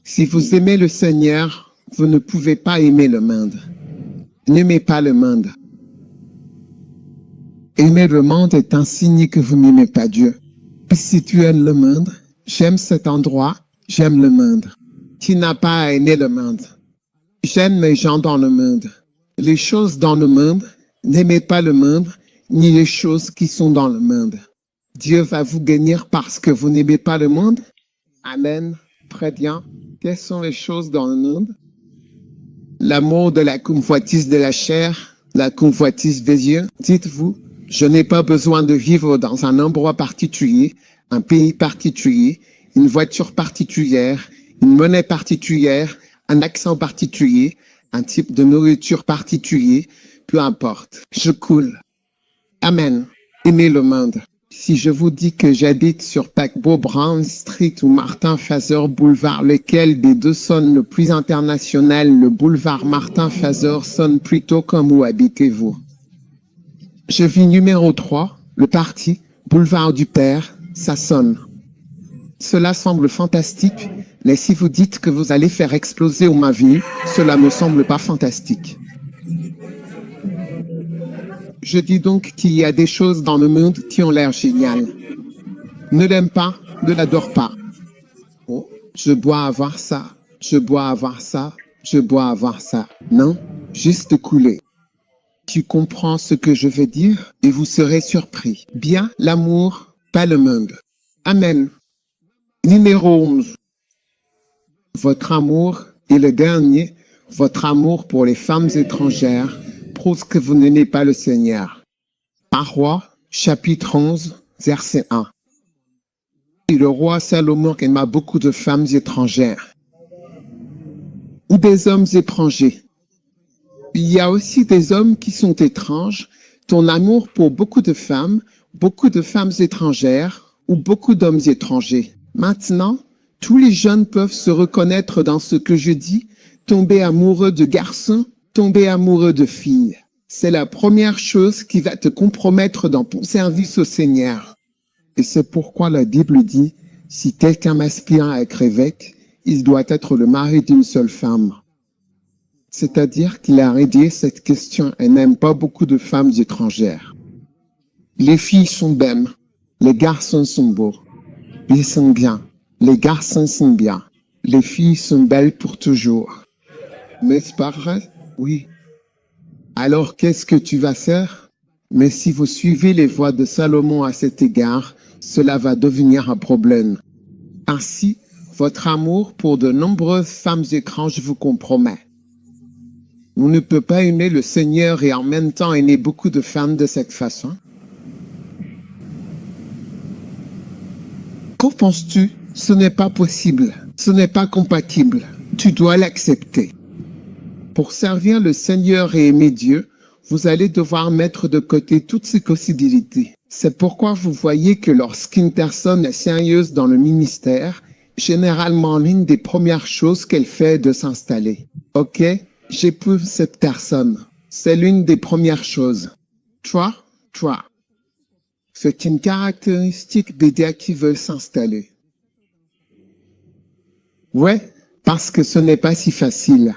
Si vous aimez le Seigneur, vous ne pouvez pas aimer le monde. N'aimez pas le monde. Aimer le monde est un signe que vous n'aimez pas Dieu. Si tu aimes le monde, j'aime cet endroit, j'aime le monde. Tu n'as pas à aimer le monde. J'aime les gens dans le monde. Les choses dans le monde, n'aimez pas le monde, ni les choses qui sont dans le monde. Dieu va vous bénir parce que vous n'aimez pas le monde? Amen. Très bien. Quelles sont les choses dans le monde? L'amour de la convoitise de la chair, la convoitise des yeux. Dites-vous, je n'ai pas besoin de vivre dans un endroit particulier, un pays particulier, une voiture particulière, une monnaie particulière, un accent particulier, un type de nourriture particulier, peu importe. Je coule. Amen. Aimez le monde. Si je vous dis que j'habite sur Paquebot Brown Street ou Martin Fraser Boulevard, lequel des deux sonne le plus international, le boulevard Martin Fraser sonne plutôt comme où habitez-vous? Je vis numéro 3, le parti, boulevard du Père, ça sonne. Cela semble fantastique, mais si vous dites que vous allez faire exploser ma vie, cela ne me semble pas fantastique. Je dis donc qu'il y a des choses dans le monde qui ont l'air géniales. Ne l'aime pas, ne l'adore pas. Oh, je dois avoir ça, je dois avoir ça, je dois avoir ça. Non, juste couler. Tu comprends ce que je veux dire et vous serez surpris. Bien l'amour, pas le monde. Amen. Numéro 11. Votre amour est le dernier. Votre amour pour les femmes étrangères prouve que vous n'aimez pas le Seigneur. 1 Roi, chapitre 11, verset 1. Et le roi Salomon aima beaucoup de femmes étrangères ou des hommes étrangers. Il y a aussi des hommes qui sont étranges. Ton amour pour beaucoup de femmes étrangères ou beaucoup d'hommes étrangers. Maintenant, tous les jeunes peuvent se reconnaître dans ce que je dis, tomber amoureux de garçons, tomber amoureux de filles. C'est la première chose qui va te compromettre dans ton service au Seigneur. Et c'est pourquoi la Bible dit, si quelqu'un aspire à être évêque, il doit être le mari d'une seule femme. C'est-à-dire qu'il a réglé cette question et n'aime pas beaucoup de femmes étrangères. Les filles sont belles, les garçons sont beaux, ils sont bien, les garçons sont bien, les filles sont belles pour toujours. Mais c'est pas vrai? Oui. Alors qu'est-ce que tu vas faire? Mais si vous suivez les voies de Salomon à cet égard, cela va devenir un problème. Ainsi, votre amour pour de nombreuses femmes étranges vous compromet. On ne peut pas aimer le Seigneur et en même temps aimer beaucoup de femmes de cette façon. Qu'en penses-tu? Ce n'est pas possible. Ce n'est pas compatible. Tu dois l'accepter. Pour servir le Seigneur et aimer Dieu, vous allez devoir mettre de côté toutes ces possibilités. C'est pourquoi vous voyez que lorsqu'une personne est sérieuse dans le ministère, généralement l'une des premières choses qu'elle fait est de s'installer. Ok? J'épouse cette personne. C'est l'une des premières choses. Toi. C'est une caractéristique des gars qui veulent s'installer. Ouais, parce que ce n'est pas si facile.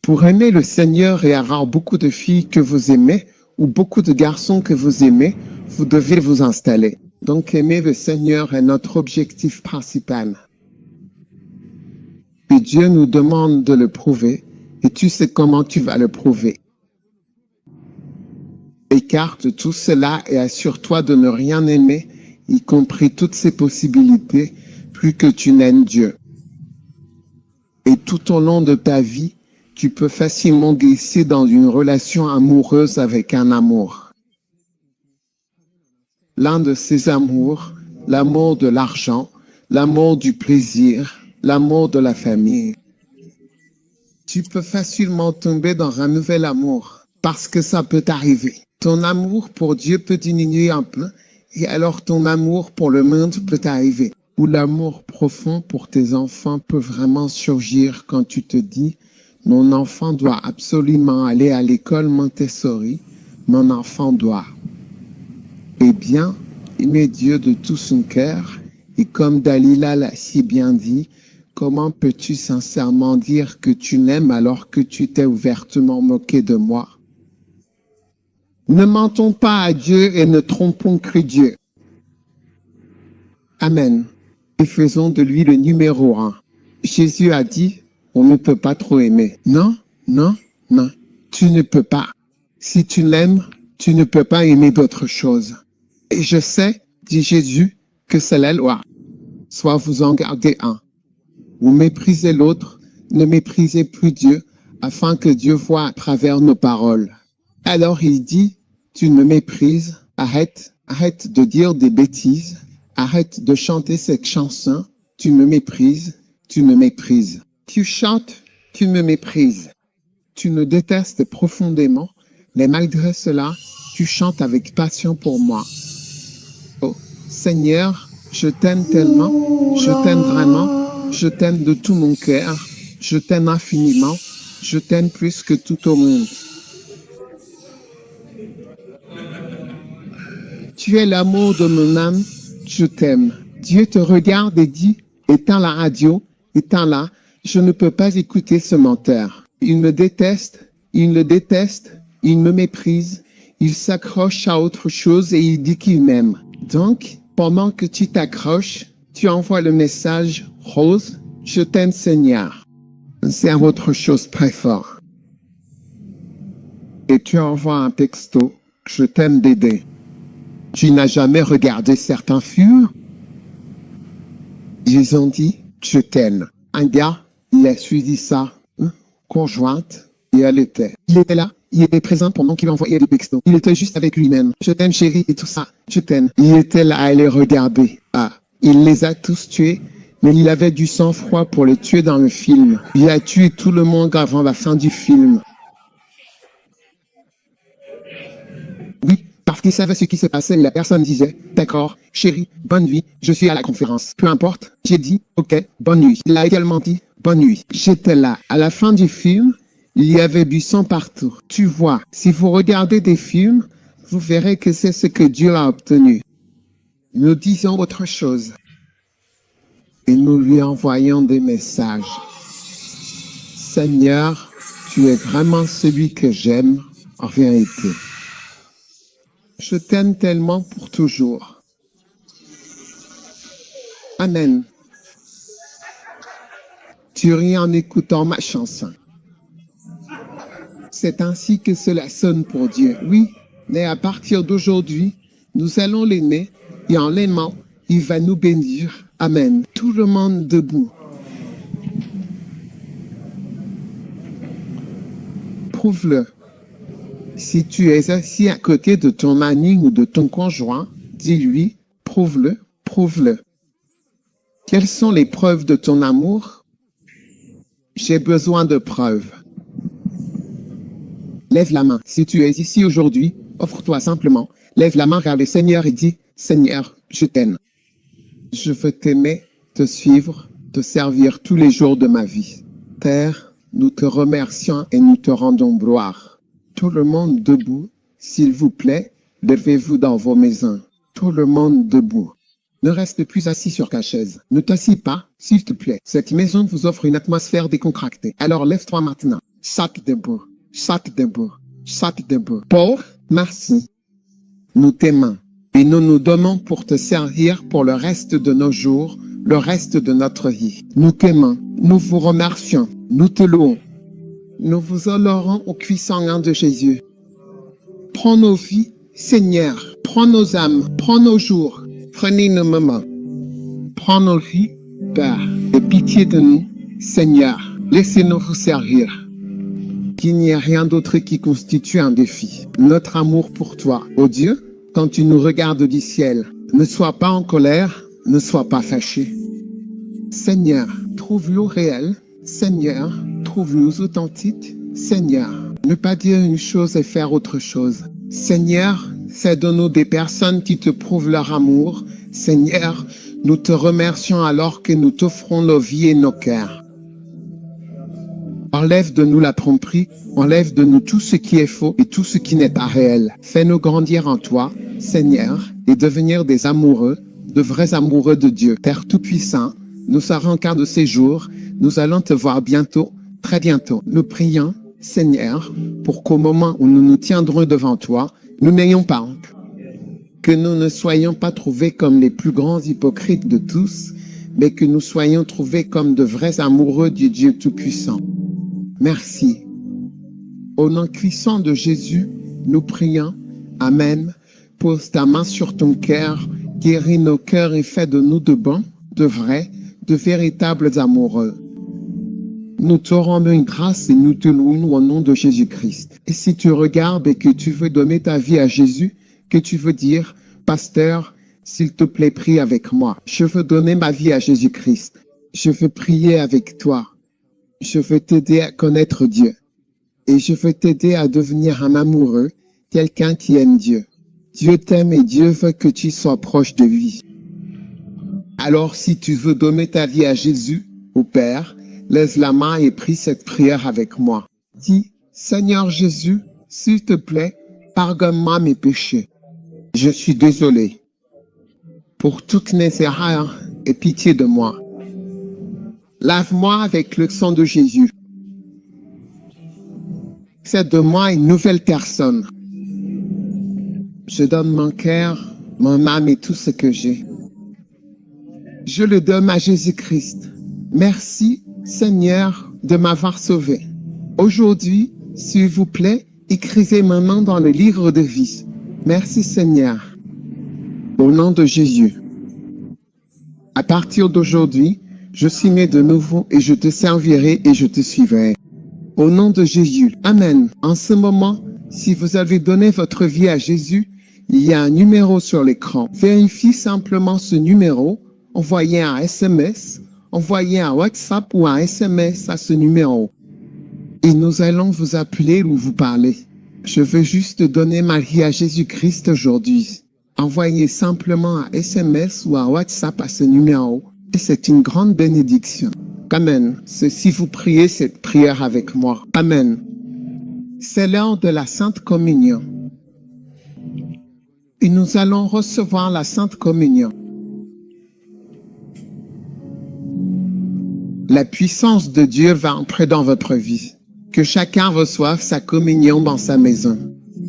Pour aimer le Seigneur et avoir beaucoup de filles que vous aimez, ou beaucoup de garçons que vous aimez, vous devez vous installer. Donc aimer le Seigneur est notre objectif principal. Et Dieu nous demande de le prouver. Et tu sais comment tu vas le prouver. Écarte tout cela et assure-toi de ne rien aimer, y compris toutes ces possibilités, plus que tu n'aimes Dieu. Et tout au long de ta vie, tu peux facilement glisser dans une relation amoureuse avec un amour. L'un de ces amours, l'amour de l'argent, l'amour du plaisir, l'amour de la famille. Tu peux facilement tomber dans un nouvel amour, parce que ça peut t'arriver. Ton amour pour Dieu peut diminuer un peu, et alors ton amour pour le monde peut t'arriver. Ou l'amour profond pour tes enfants peut vraiment surgir quand tu te dis « Mon enfant doit absolument aller à l'école Montessori, mon enfant doit. » Eh bien, aimer Dieu de tout son cœur, et comme Dalila l'a si bien dit, comment peux-tu sincèrement dire que tu l'aimes alors que tu t'es ouvertement moqué de moi? Ne mentons pas à Dieu et ne trompons que Dieu. Amen. Et faisons de lui le numéro 1. Jésus a dit, on ne peut pas trop aimer. Non, tu ne peux pas. Si tu l'aimes, tu ne peux pas aimer d'autre chose. Et je sais, dit Jésus, que c'est la loi. Soit vous en gardez un. Vous méprisez l'autre, ne méprisez plus Dieu, afin que Dieu voie à travers nos paroles. Alors il dit, tu me méprises, arrête de dire des bêtises, arrête de chanter cette chanson, tu me méprises. Tu chantes, tu me méprises. Tu me détestes profondément, mais malgré cela, tu chantes avec passion pour moi. Oh, Seigneur, je t'aime tellement, je t'aime vraiment, je t'aime de tout mon cœur, je t'aime infiniment, je t'aime plus que tout au monde. Tu es l'amour de mon âme, je t'aime. Dieu te regarde et dit, éteins la radio, éteins-la, je ne peux pas écouter ce menteur. Il me déteste, il me méprise, il s'accroche à autre chose et il dit qu'il m'aime. Donc, pendant que tu t'accroches, tu envoies le message, Rose, je t'aime Seigneur. C'est autre chose très fort. Et tu envoies un texto, je t'aime Dédé. Tu n'as jamais regardé certains films? Ils ont dit, je t'aime. Un gars, il a suivi ça, conjointe, et elle était. Il était là, il était présent pendant qu'il envoyait des textos. Il était juste avec lui-même. Je t'aime chérie et tout ça, je t'aime. Il était là à les regarder. Ah, Il les a tous tués, mais il avait du sang-froid pour les tuer dans le film. Il a tué tout le monde avant la fin du film. Oui, parce qu'il savait ce qui se passait. La personne disait, d'accord, chérie, bonne nuit, je suis à la conférence. Peu importe, j'ai dit, ok, bonne nuit. Il a également dit, bonne nuit. J'étais là. À la fin du film, il y avait du sang partout. Tu vois, si vous regardez des films, vous verrez que c'est ce que Dieu a obtenu. Nous disons autre chose. Et nous lui envoyons des messages. Seigneur, tu es vraiment celui que j'aime en vérité. Je t'aime tellement pour toujours. Amen. Tu ris en écoutant ma chanson. C'est ainsi que cela sonne pour Dieu. Oui, mais à partir d'aujourd'hui, nous allons l'aimer et en l'aimant, il va nous bénir. Amen. Tout le monde debout. Prouve-le. Si tu es assis à côté de ton ami ou de ton conjoint, dis-lui, prouve-le, prouve-le. Quelles sont les preuves de ton amour? J'ai besoin de preuves. Lève la main. Si tu es ici aujourd'hui, offre-toi simplement. Lève la main vers le Seigneur et dis, Seigneur, je t'aime. Je veux t'aimer, te suivre, te servir tous les jours de ma vie. Père, nous te remercions et nous te rendons gloire. Tout le monde debout, s'il vous plaît, levez-vous dans vos maisons. Tout le monde debout. Ne reste plus assis sur ta chaise. Ne t'assis pas, s'il te plaît. Cette maison vous offre une atmosphère décontractée. Alors lève-toi maintenant. Saute debout. Saute debout. Saute debout. Paul, merci. Nous t'aimons et nous nous donnons pour te servir pour le reste de nos jours, le reste de notre vie. Nous t'aimons. Nous vous remercions. Nous te louons. Nous vous honorons au puissant nom de Jésus. Prends nos vies, Seigneur. Prends nos âmes. Prends nos jours. Prenez nos moments. Prends nos vies, Père. Aie pitié de nous, Seigneur. Laissez-nous vous servir. Qu'il n'y ait rien d'autre qui constitue un défi. Notre amour pour toi, ô Dieu, quand tu nous regardes du ciel, ne sois pas en colère, ne sois pas fâché. Seigneur, trouve-nous réels. Seigneur, trouve-nous authentiques. Seigneur, ne pas dire une chose et faire autre chose. Seigneur, fais de nous des personnes qui te prouvent leur amour. Seigneur, nous te remercions alors que nous t'offrons nos vies et nos cœurs. Enlève de nous la tromperie, enlève de nous tout ce qui est faux et tout ce qui n'est pas réel. Fais-nous grandir en toi, Seigneur, et devenir des amoureux, de vrais amoureux de Dieu. Père Tout-Puissant, nous serons quart de ces jours, nous allons te voir bientôt, très bientôt. Nous prions, Seigneur, pour qu'au moment où nous nous tiendrons devant toi, nous n'ayons pas honte. Que nous ne soyons pas trouvés comme les plus grands hypocrites de tous, mais que nous soyons trouvés comme de vrais amoureux du Dieu Tout-Puissant. Merci. Au nom puissant de Jésus, nous prions. Amen. Pose ta main sur ton cœur, guéris nos cœurs et fais de nous de bons, de vrais, de véritables amoureux. Nous te rendons une grâce et nous te louons au nom de Jésus-Christ. Et si tu regardes et que tu veux donner ta vie à Jésus, que tu veux dire, pasteur, s'il te plaît, prie avec moi. Je veux donner ma vie à Jésus-Christ. Je veux prier avec toi. Je veux t'aider à connaître Dieu. Et je veux t'aider à devenir un amoureux, quelqu'un qui aime Dieu. Dieu t'aime et Dieu veut que tu sois proche de lui. Alors si tu veux donner ta vie à Jésus, au Père, lève la main et prie cette prière avec moi. Dis, Seigneur Jésus, s'il te plaît, pardonne-moi mes péchés. Je suis désolé pour toutes mes erreurs et pitié de moi. Lave-moi avec le sang de Jésus. Fais de moi une nouvelle personne. Je donne mon cœur, mon âme et tout ce que j'ai. Je le donne à Jésus-Christ. Merci, Seigneur, de m'avoir sauvé. Aujourd'hui, s'il vous plaît, écrivez mon nom dans le livre de vie. Merci, Seigneur. Au nom de Jésus. À partir d'aujourd'hui, je suis né de nouveau et je te servirai et je te suivrai. Au nom de Jésus. Amen. En ce moment, si vous avez donné votre vie à Jésus, il y a un numéro sur l'écran. Vérifiez simplement ce numéro envoyez un SMS, envoyez un WhatsApp ou un SMS à ce numéro. Et nous allons vous appeler ou vous parler. Je veux juste donner ma vie à Jésus-Christ aujourd'hui. Envoyez simplement un SMS ou un WhatsApp à ce numéro et c'est une grande bénédiction. Amen. C'est si vous priez cette prière avec moi. Amen. C'est l'heure de la Sainte Communion. Et nous allons recevoir la Sainte Communion. La puissance de Dieu va entrer dans votre vie. Que chacun reçoive sa communion dans sa maison.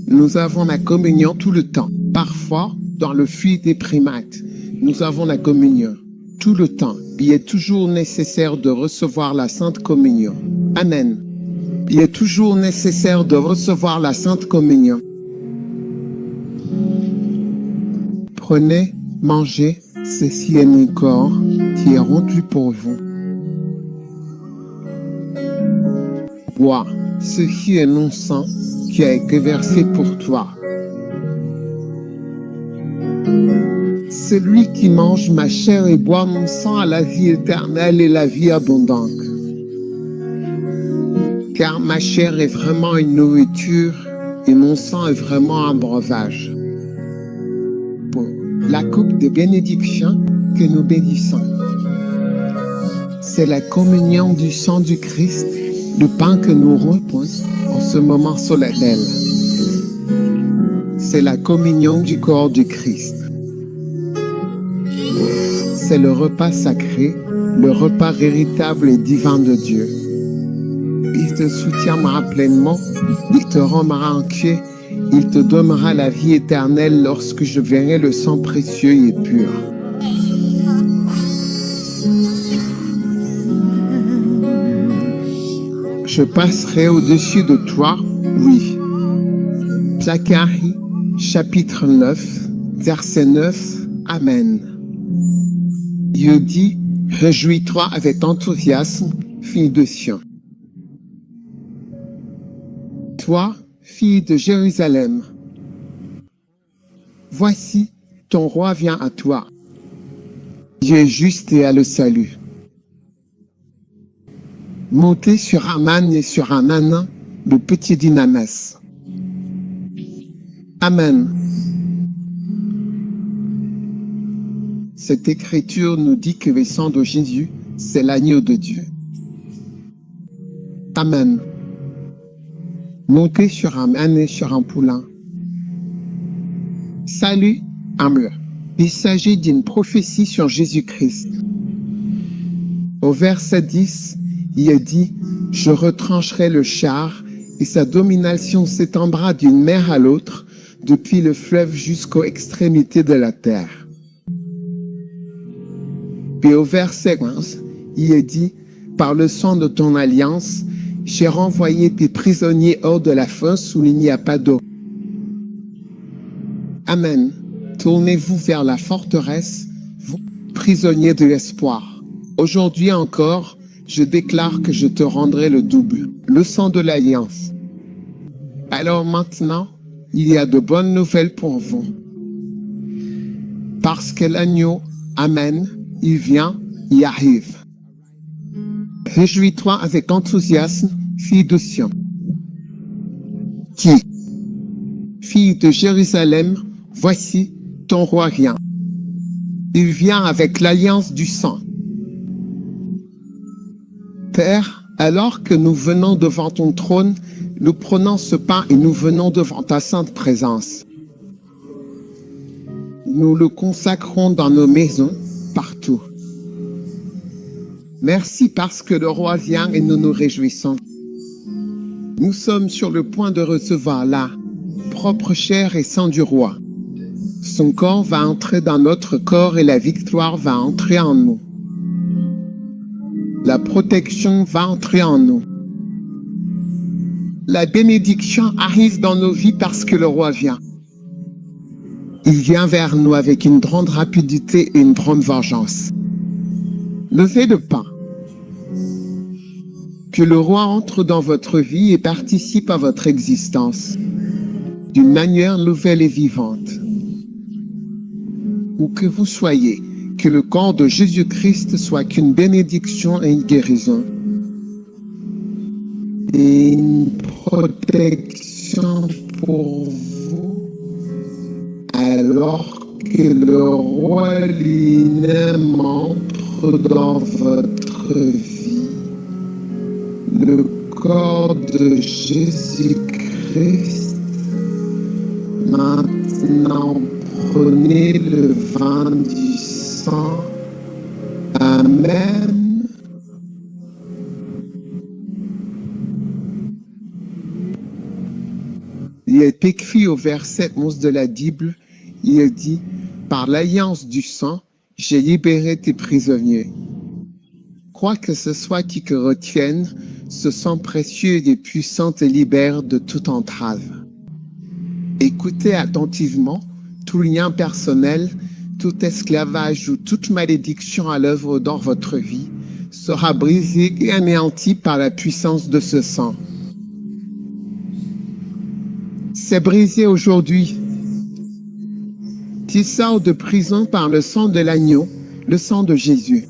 Nous avons la communion tout le temps. Parfois, dans le fluide des primates, nous avons la communion. Tout le temps, il est toujours nécessaire de recevoir la Sainte Communion. Amen. Il est toujours nécessaire de recevoir la Sainte Communion. Prenez, mangez, ceci est mon corps qui est rompu pour vous. Bois, ceci est mon sang qui a été versé pour toi. Celui qui mange ma chair et boit mon sang a la vie éternelle et la vie abondante. Car ma chair est vraiment une nourriture et mon sang est vraiment un breuvage. Pour la coupe de bénédiction que nous bénissons. C'est la communion du sang du Christ, le pain que nous rompons en ce moment solennel. C'est la communion du corps du Christ. C'est le repas sacré, le repas véritable et divin de Dieu. Il te soutiendra pleinement, il te rendra entier, il te donnera la vie éternelle lorsque je verrai le sang précieux et pur. Je passerai au-dessus de toi, oui. Zacharie, chapitre 9, verset 9, Amen. Dieu dit, réjouis-toi avec enthousiasme, fille de Sion. Toi, fille de Jérusalem, voici, ton roi vient à toi. Dieu est juste et a le salut. Montez sur un âne et sur un âne, le petit dynamis. Amen. Cette écriture nous dit que le sang de Jésus, c'est l'agneau de Dieu. Amen. Montez sur un âne et sur un poulain. Salut, Amle. Il s'agit d'une prophétie sur Jésus-Christ. Au verset 10, il est dit, « Je retrancherai le char, et sa domination s'étendra d'une mer à l'autre, depuis le fleuve jusqu'aux extrémités de la terre. » Puis au verset 15, il est dit, « Par le sang de ton alliance, j'ai renvoyé tes prisonniers hors de la fosse où il n'y a pas d'eau. » Amen. Tournez-vous vers la forteresse, vous, prisonniers de l'espoir. Aujourd'hui encore, je déclare que je te rendrai le double, le sang de l'alliance. Alors maintenant, il y a de bonnes nouvelles pour vous. Parce que l'agneau, Amen, il vient, il arrive. Réjouis-toi avec enthousiasme, fille de Sion. Qui? Fille de Jérusalem, voici, ton roi vient. Il vient avec l'alliance du sang. Père, alors que nous venons devant ton trône, nous prenons ce pain et nous venons devant ta sainte présence. Nous le consacrons dans nos maisons, partout. Merci parce que le roi vient et nous nous réjouissons. Nous sommes sur le point de recevoir la propre chair et sang du roi. Son corps va entrer dans notre corps et la victoire va entrer en nous. La protection va entrer en nous. La bénédiction arrive dans nos vies parce que le roi vient. Il vient vers nous avec une grande rapidité et une grande vengeance. Levez le pain. Que le roi entre dans votre vie et participe à votre existence d'une manière nouvelle et vivante. Où que vous soyez, que le corps de Jésus-Christ soit qu'une bénédiction et une guérison. Et une protection pour vous, alors que le roi lui-même entre dans votre vie. Le corps de Jésus-Christ, maintenant prenez le vin du sang. Amen. Il est écrit au verset 11 de la Bible, il dit, « Par l'alliance du sang, j'ai libéré tes prisonniers. » Crois que ce soit qui te retienne, ce sang précieux et puissant te libère de toute entrave. Écoutez attentivement, tout lien personnel, tout esclavage ou toute malédiction à l'œuvre dans votre vie sera brisé et anéanti par la puissance de ce sang. C'est brisé aujourd'hui. Tu sors de prison par le sang de l'agneau, le sang de Jésus.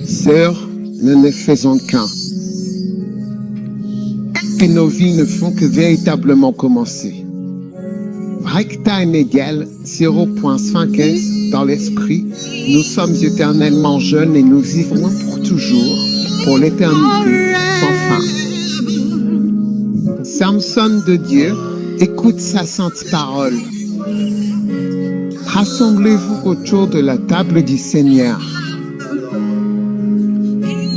Sœurs, ne les faisons qu'un. Et nos vies ne font que véritablement commencer. Recta inégal 0.5 dans l'esprit, nous sommes éternellement jeunes et nous vivrons pour toujours, pour l'éternité, sans fin. Samson de Dieu, écoute sa sainte parole. Rassemblez-vous autour de la table du Seigneur.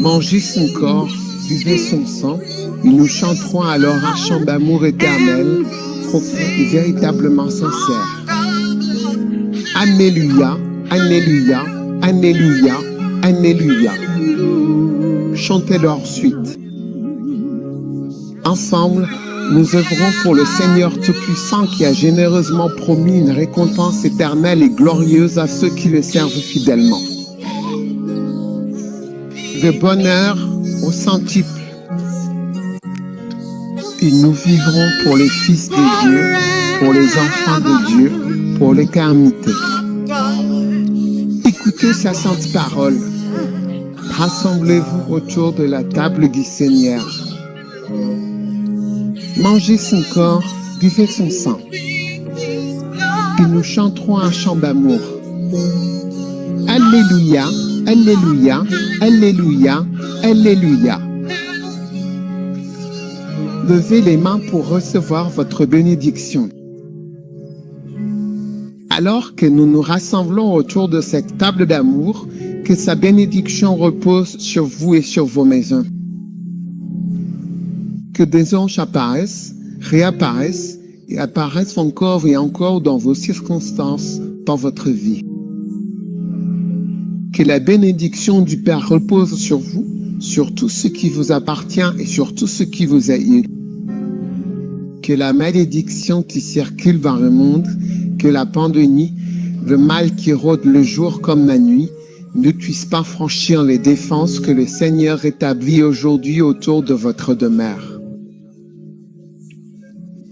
Mangez son corps, buvez son sang, et nous chanterons alors un chant d'amour éternel, profond et véritablement sincère. Alléluia, Alléluia, Alléluia, Alléluia. Chantez-le ensuite. Ensemble, nous œuvrons pour le Seigneur Tout-Puissant qui a généreusement promis une récompense éternelle et glorieuse à ceux qui le servent fidèlement. De bonheur au centuple. Et nous vivrons pour les fils de Dieu, pour les enfants de Dieu, pour l'éternité. Écoutez sa sainte parole. Rassemblez-vous autour de la table du Seigneur. Mangez son corps, buvez son sang. Et nous chanterons un chant d'amour. Alléluia, Alléluia, Alléluia, Alléluia. Levez les mains pour recevoir votre bénédiction. Alors que nous nous rassemblons autour de cette table d'amour, que sa bénédiction repose sur vous et sur vos maisons. Que des anges apparaissent, réapparaissent et apparaissent encore et encore dans vos circonstances, dans votre vie. Que la bénédiction du Père repose sur vous, sur tout ce qui vous appartient et sur tout ce qui vous est lié. Que la malédiction qui circule dans le monde, que la pandémie, le mal qui rôde le jour comme la nuit, ne puisse pas franchir les défenses que le Seigneur établit aujourd'hui autour de votre demeure.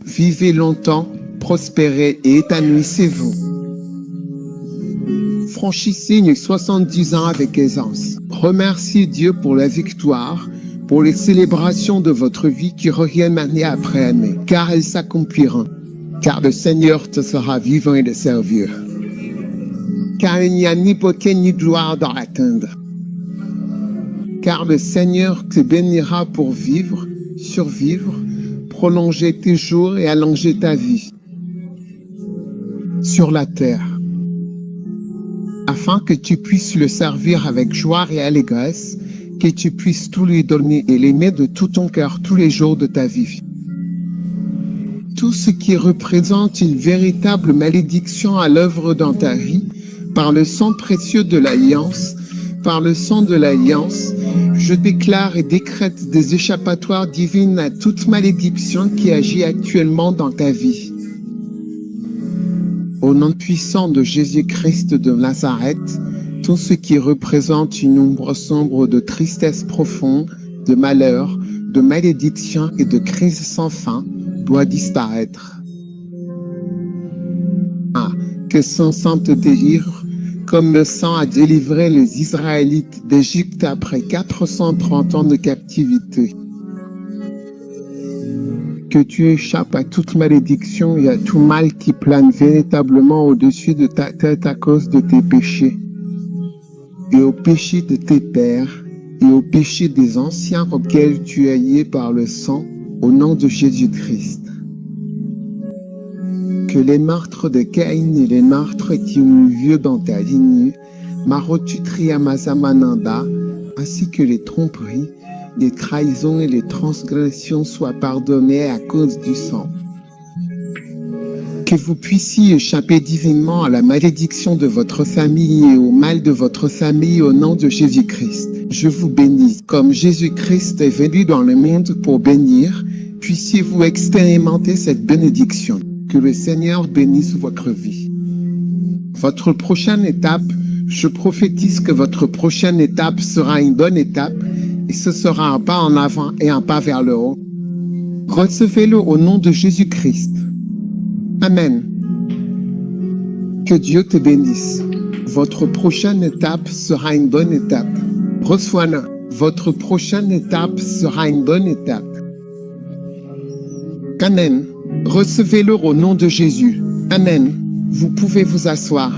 Vivez longtemps, prospérez et épanouissez-vous. Franchissez les 70 ans avec aisance. Remerciez Dieu pour la victoire, pour les célébrations de votre vie qui reviennent année après année, car elles s'accompliront, car le Seigneur te sera vivant et de servir. Car il n'y a ni beauté ni gloire dans l'atteindre. Car le Seigneur te bénira pour vivre, survivre, prolonger tes jours et allonger ta vie sur la terre, afin que tu puisses le servir avec joie et allégresse, que tu puisses tout lui donner et l'aimer de tout ton cœur tous les jours de ta vie. Tout ce qui représente une véritable malédiction à l'œuvre dans ta vie, par le sang précieux de l'Alliance, par le sang de l'Alliance, je déclare et décrète des échappatoires divines à toute malédiction qui agit actuellement dans ta vie. Au nom puissant de Jésus-Christ de Nazareth, tout ce qui représente une ombre sombre de tristesse profonde, de malheur, de malédiction et de crise sans fin doit disparaître. Ah, que son sang te délivre, comme le sang a délivré les Israélites d'Égypte après 430 ans de captivité. Que tu échappes à toute malédiction et à tout mal qui plane véritablement au-dessus de ta tête à cause de tes péchés, et aux péchés de tes pères, et aux péchés des anciens auxquels tu es lié par le sang, au nom de Jésus-Christ. Que les meurtres de Caïn et les meurtres qui ont eu lieu dans ta lignée, Marotutriamazamananda, ainsi que les tromperies, les trahisons et les transgressions soient pardonnées à cause du sang. Que vous puissiez échapper divinement à la malédiction de votre famille et au mal de votre famille au nom de Jésus-Christ. Je vous bénis. Comme Jésus-Christ est venu dans le monde pour bénir, puissiez-vous expérimenter cette bénédiction. Que le Seigneur bénisse votre vie. Votre prochaine étape, je prophétise que votre prochaine étape sera une bonne étape et ce sera un pas en avant et un pas vers le haut. Recevez-le au nom de Jésus-Christ. Amen. Que Dieu te bénisse. Votre prochaine étape sera une bonne étape. Reçois-le. Votre prochaine étape sera une bonne étape. Amen. Recevez-le au nom de Jésus. Amen. Vous pouvez vous asseoir.